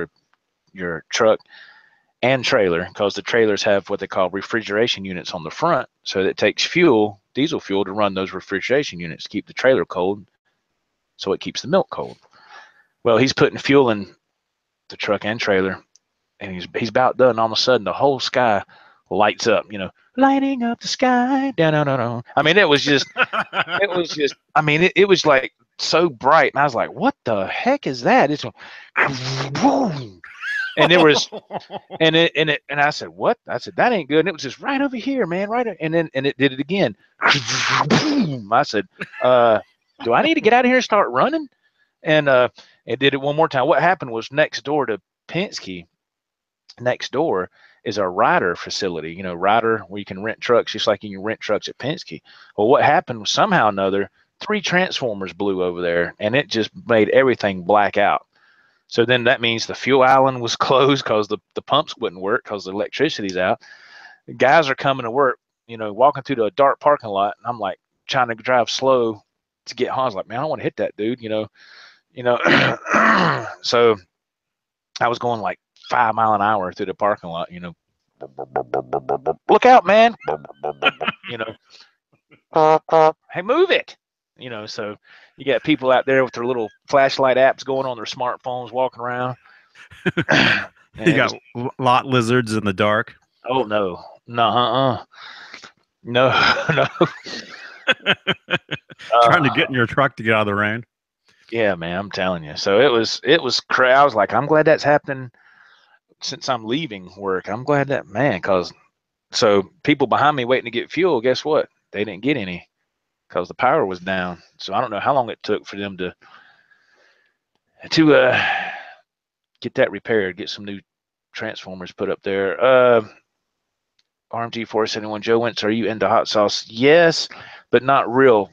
your truck and trailer, because the trailers have what they call refrigeration units on the front, so that it takes fuel, diesel fuel, to run those refrigeration units to keep the trailer cold, so it keeps the milk cold. Well, he's putting fuel in the truck and trailer, and he's about done. All of a sudden, the whole sky lights up, lighting up the sky. Down. I mean, it was just, I mean, it was like so bright. And I was like, what the heck is that? It's boom. And it was, and I said, what? I said, that ain't good. And it was just right over here, man. Right. And it did it again. I said, do I need to get out of here and start running? And it did it one more time. What happened was, next door to Penske, next door is a Ryder facility, Ryder, where you can rent trucks just like you can rent trucks at Penske. Well, what happened was, somehow or another, 3 transformers blew over there, and it just made everything black out. So then that means the fuel island was closed because the pumps wouldn't work because the electricity's out. The guys are coming to work, walking through the dark parking lot, and I'm like trying to drive slow to get home. I was like, man, I don't want to hit that dude, So I was going like 5 mile an hour through the parking lot, look out, man, hey, move it, so you got people out there with their little flashlight apps going on their smartphones, walking around. You got lot lizards in the dark. Oh, no, no, no. Trying to get in your truck to get out of the rain. Yeah, man, I'm telling you. So it was crazy. I was like, I'm glad that's happening since I'm leaving work. I'm glad that, man, because so people behind me waiting to get fuel, guess what? They didn't get any because the power was down. So I don't know how long it took for them to get that repaired, get some new transformers put up there. RMG 471, Joe Wentz, are you into hot sauce? Yes, but not real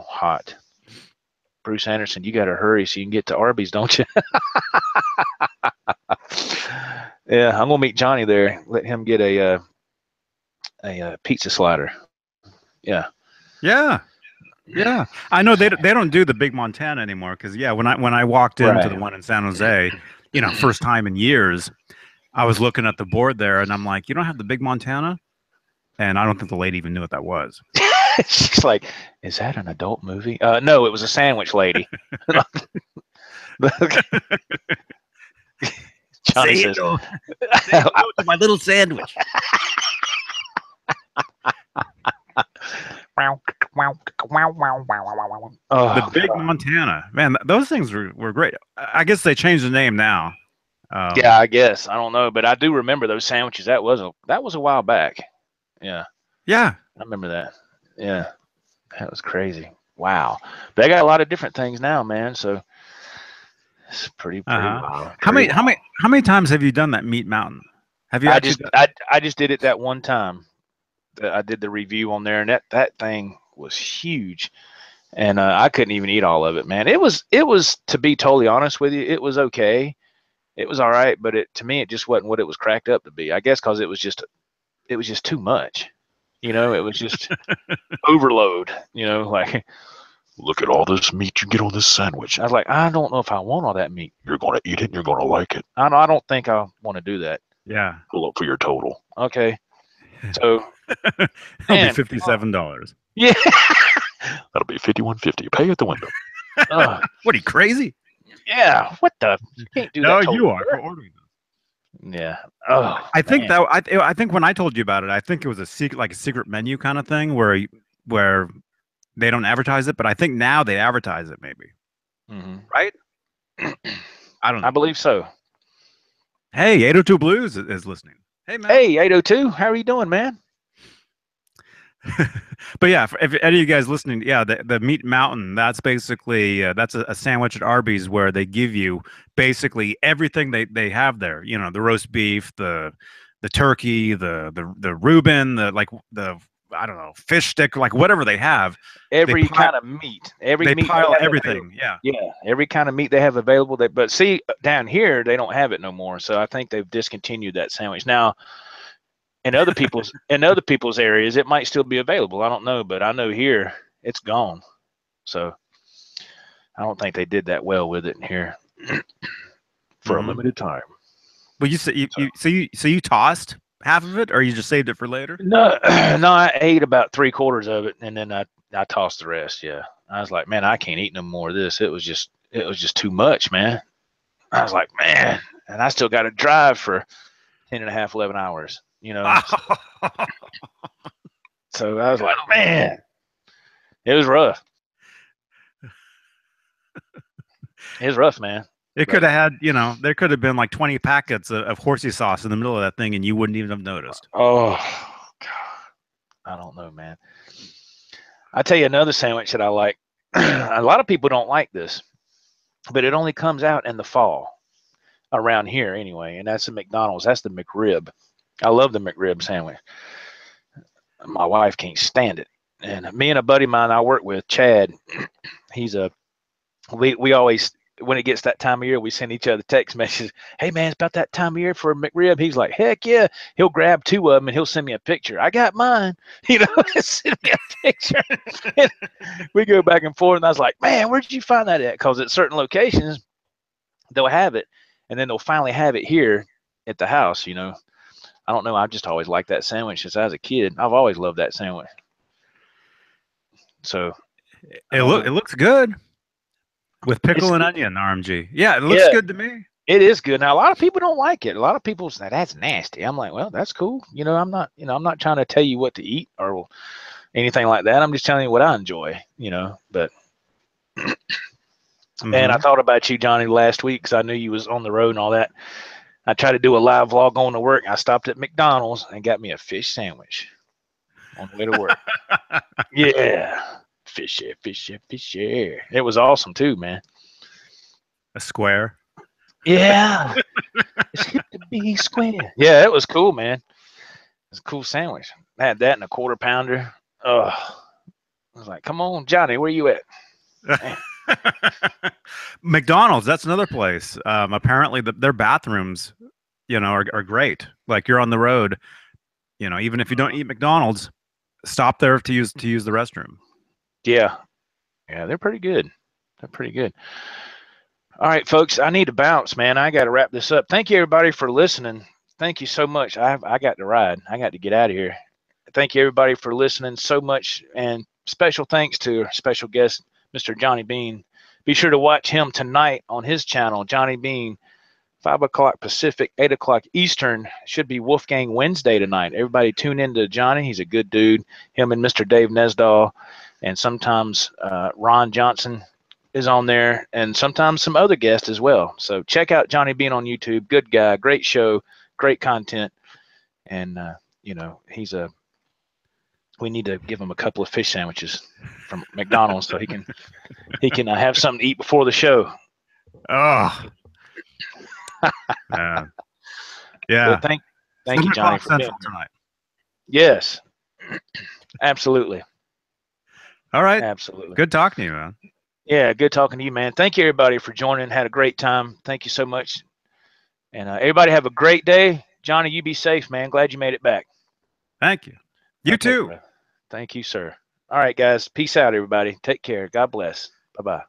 hot. Bruce Anderson, you got to hurry so you can get to Arby's, don't you? Yeah, I'm gonna meet Johnny there. Let him get a pizza slider. Yeah. I know they don't do the big Montana anymore, because when I walked into the one in San Jose, first time in years, I was looking at the board there, and I'm like, you don't have the big Montana? And I don't think the lady even knew what that was. She's like, is that an adult movie? No, it was a sandwich lady. Johnny say says, hello to my little sandwich. The big Montana, man, those things were great. I guess they changed the name now. Yeah, I guess, I don't know, but I do remember those sandwiches. That was a while back. Yeah. I remember that. Yeah, that was crazy. Wow. They got a lot of different things now, man. So it's pretty Uh-huh. wild. How Pretty many how wild. many how many times have you done that Meat Mountain? Have you I actually just done? I just did it that one time. I did the review on there, and that thing was huge, and I couldn't even eat all of it, man. It was to be totally honest with you, it was okay. It was all right, but it to me it just wasn't what it was cracked up to be. I guess because it was just too much. It was just overload. Like look at all this meat you get on this sandwich. I was like, I don't know if I want all that meat. You're gonna eat it. And you're gonna like it. I don't think I want to do that. Yeah. Pull up for your total. Okay. So, It'll be man, $57. yeah, that'll be 51.50. Pay at the window. What are you crazy? Yeah. What the? You can't do No, that. you are for ordering them. Yeah. Oh, I think man. that I think when I told you about it, I think it was a secret menu kind of thing where they don't advertise it, but I think now they advertise it maybe. Mhm. Right? I don't I know. believe so. Hey, 802 Blues is listening. Hey, man. Hey, 802. How are you doing, man? But yeah, if any of you guys listening, yeah, the Meat Mountain, that's basically that's a sandwich at Arby's where they give you basically everything they have there. You know, the roast beef, the turkey, the Reuben, the I don't know, fish stick, like whatever they have. Every kind of meat. Every They meat pile have everything. available. Yeah. Yeah, every kind of meat they have available. But see, down here they don't have it no more. So I think they've discontinued that sandwich. Now, in other people's areas, it might still be available. I don't know, but I know here it's gone. So I don't think they did that well with it here for a Mhm. limited time. But you said you tossed half of it, or you just saved it for later? No, no, I ate about three-quarters of it, and then I tossed the rest. Yeah, I was like, man, I can't eat no more of this. It was just too much, man. I was like, man, and I still got to drive for 10 and a half, 11 hours. So I was like, man, it was rough. It was rough, man. It But could have had, there could have been like 20 packets of horsey sauce in the middle of that thing, and you wouldn't even have noticed. oh, God, I don't know, man. I tell you another sandwich that I like. A lot of people don't like this, but it only comes out in the fall around here anyway, and that's the McDonald's. That's the McRib. I love the McRib sandwich. My wife can't stand it, and me and a buddy of mine I work with, Chad. He's a we always when it gets that time of year, we send each other text messages. Hey man, it's about that time of year for a McRib. He's like, heck yeah. He'll grab two of them and he'll send me a picture. I got mine. Send me a picture. And we go back and forth, and I was like, man, where did you find that at? Because at certain locations they'll have it, and then they'll finally have it here at the house. I don't know. I've just always liked that sandwich since I was a kid. I've always loved that sandwich. So It looks good with pickle and onion, RMG. Yeah, it looks good to me. It is good. Now a lot of people don't like it. A lot of people say that's nasty. I'm like, well, that's cool. I'm not trying to tell you what to eat or anything like that. I'm just telling you what I enjoy. But and I thought about you, Johnny, last week because I knew you was on the road and all that. I tried to do a live vlog going to work. I stopped at McDonald's and got me a fish sandwich on the way to work. Yeah. Fish here, fish here, fish here. It was awesome too, man. A square. Yeah. It's hip to be square. Yeah, it was cool, man. It's a cool sandwich. I had that and a quarter pounder. I was like, come on, Johnny, where you at? McDonald's, that's another place. Apparently their bathrooms, are great. Like you're on the road, even if you don't eat McDonald's, stop there to use the restroom. Yeah. Yeah, they're pretty good. They're pretty good. All right, folks, I need to bounce, man. I got to wrap this up. Thank you, everybody, for listening. Thank you so much. I got to ride. I got to get out of here. Thank you, everybody, for listening so much. And special thanks to our special guest, Mr. Johnny Beane. Be sure to watch him tonight on his channel, Johnny Beane, 5 o'clock Pacific, 8 o'clock Eastern. Should be Wolfgang Wednesday tonight. Everybody tune in to Johnny. He's a good dude. Him and Mr. Dave Nesdahl. And sometimes Ron Johnson is on there, and sometimes some other guests as well. So check out Johnny Beane on YouTube. Good guy, great show, great content, and he's a We need to give him a couple of fish sandwiches from McDonald's so he can have something to eat before the show. Oh, man. Yeah. But thank you, Johnny, for being here tonight. Yes, absolutely. All right. Absolutely. Good talking to you, man. Yeah, good talking to you, man. Thank you, everybody, for joining. Had a great time. Thank you so much. And everybody have a great day. Johnny, you be safe, man. Glad you made it back. Thank you. You Okay, too. bro. Thank you, sir. All right, guys. Peace out, everybody. Take care. God bless. Bye-bye.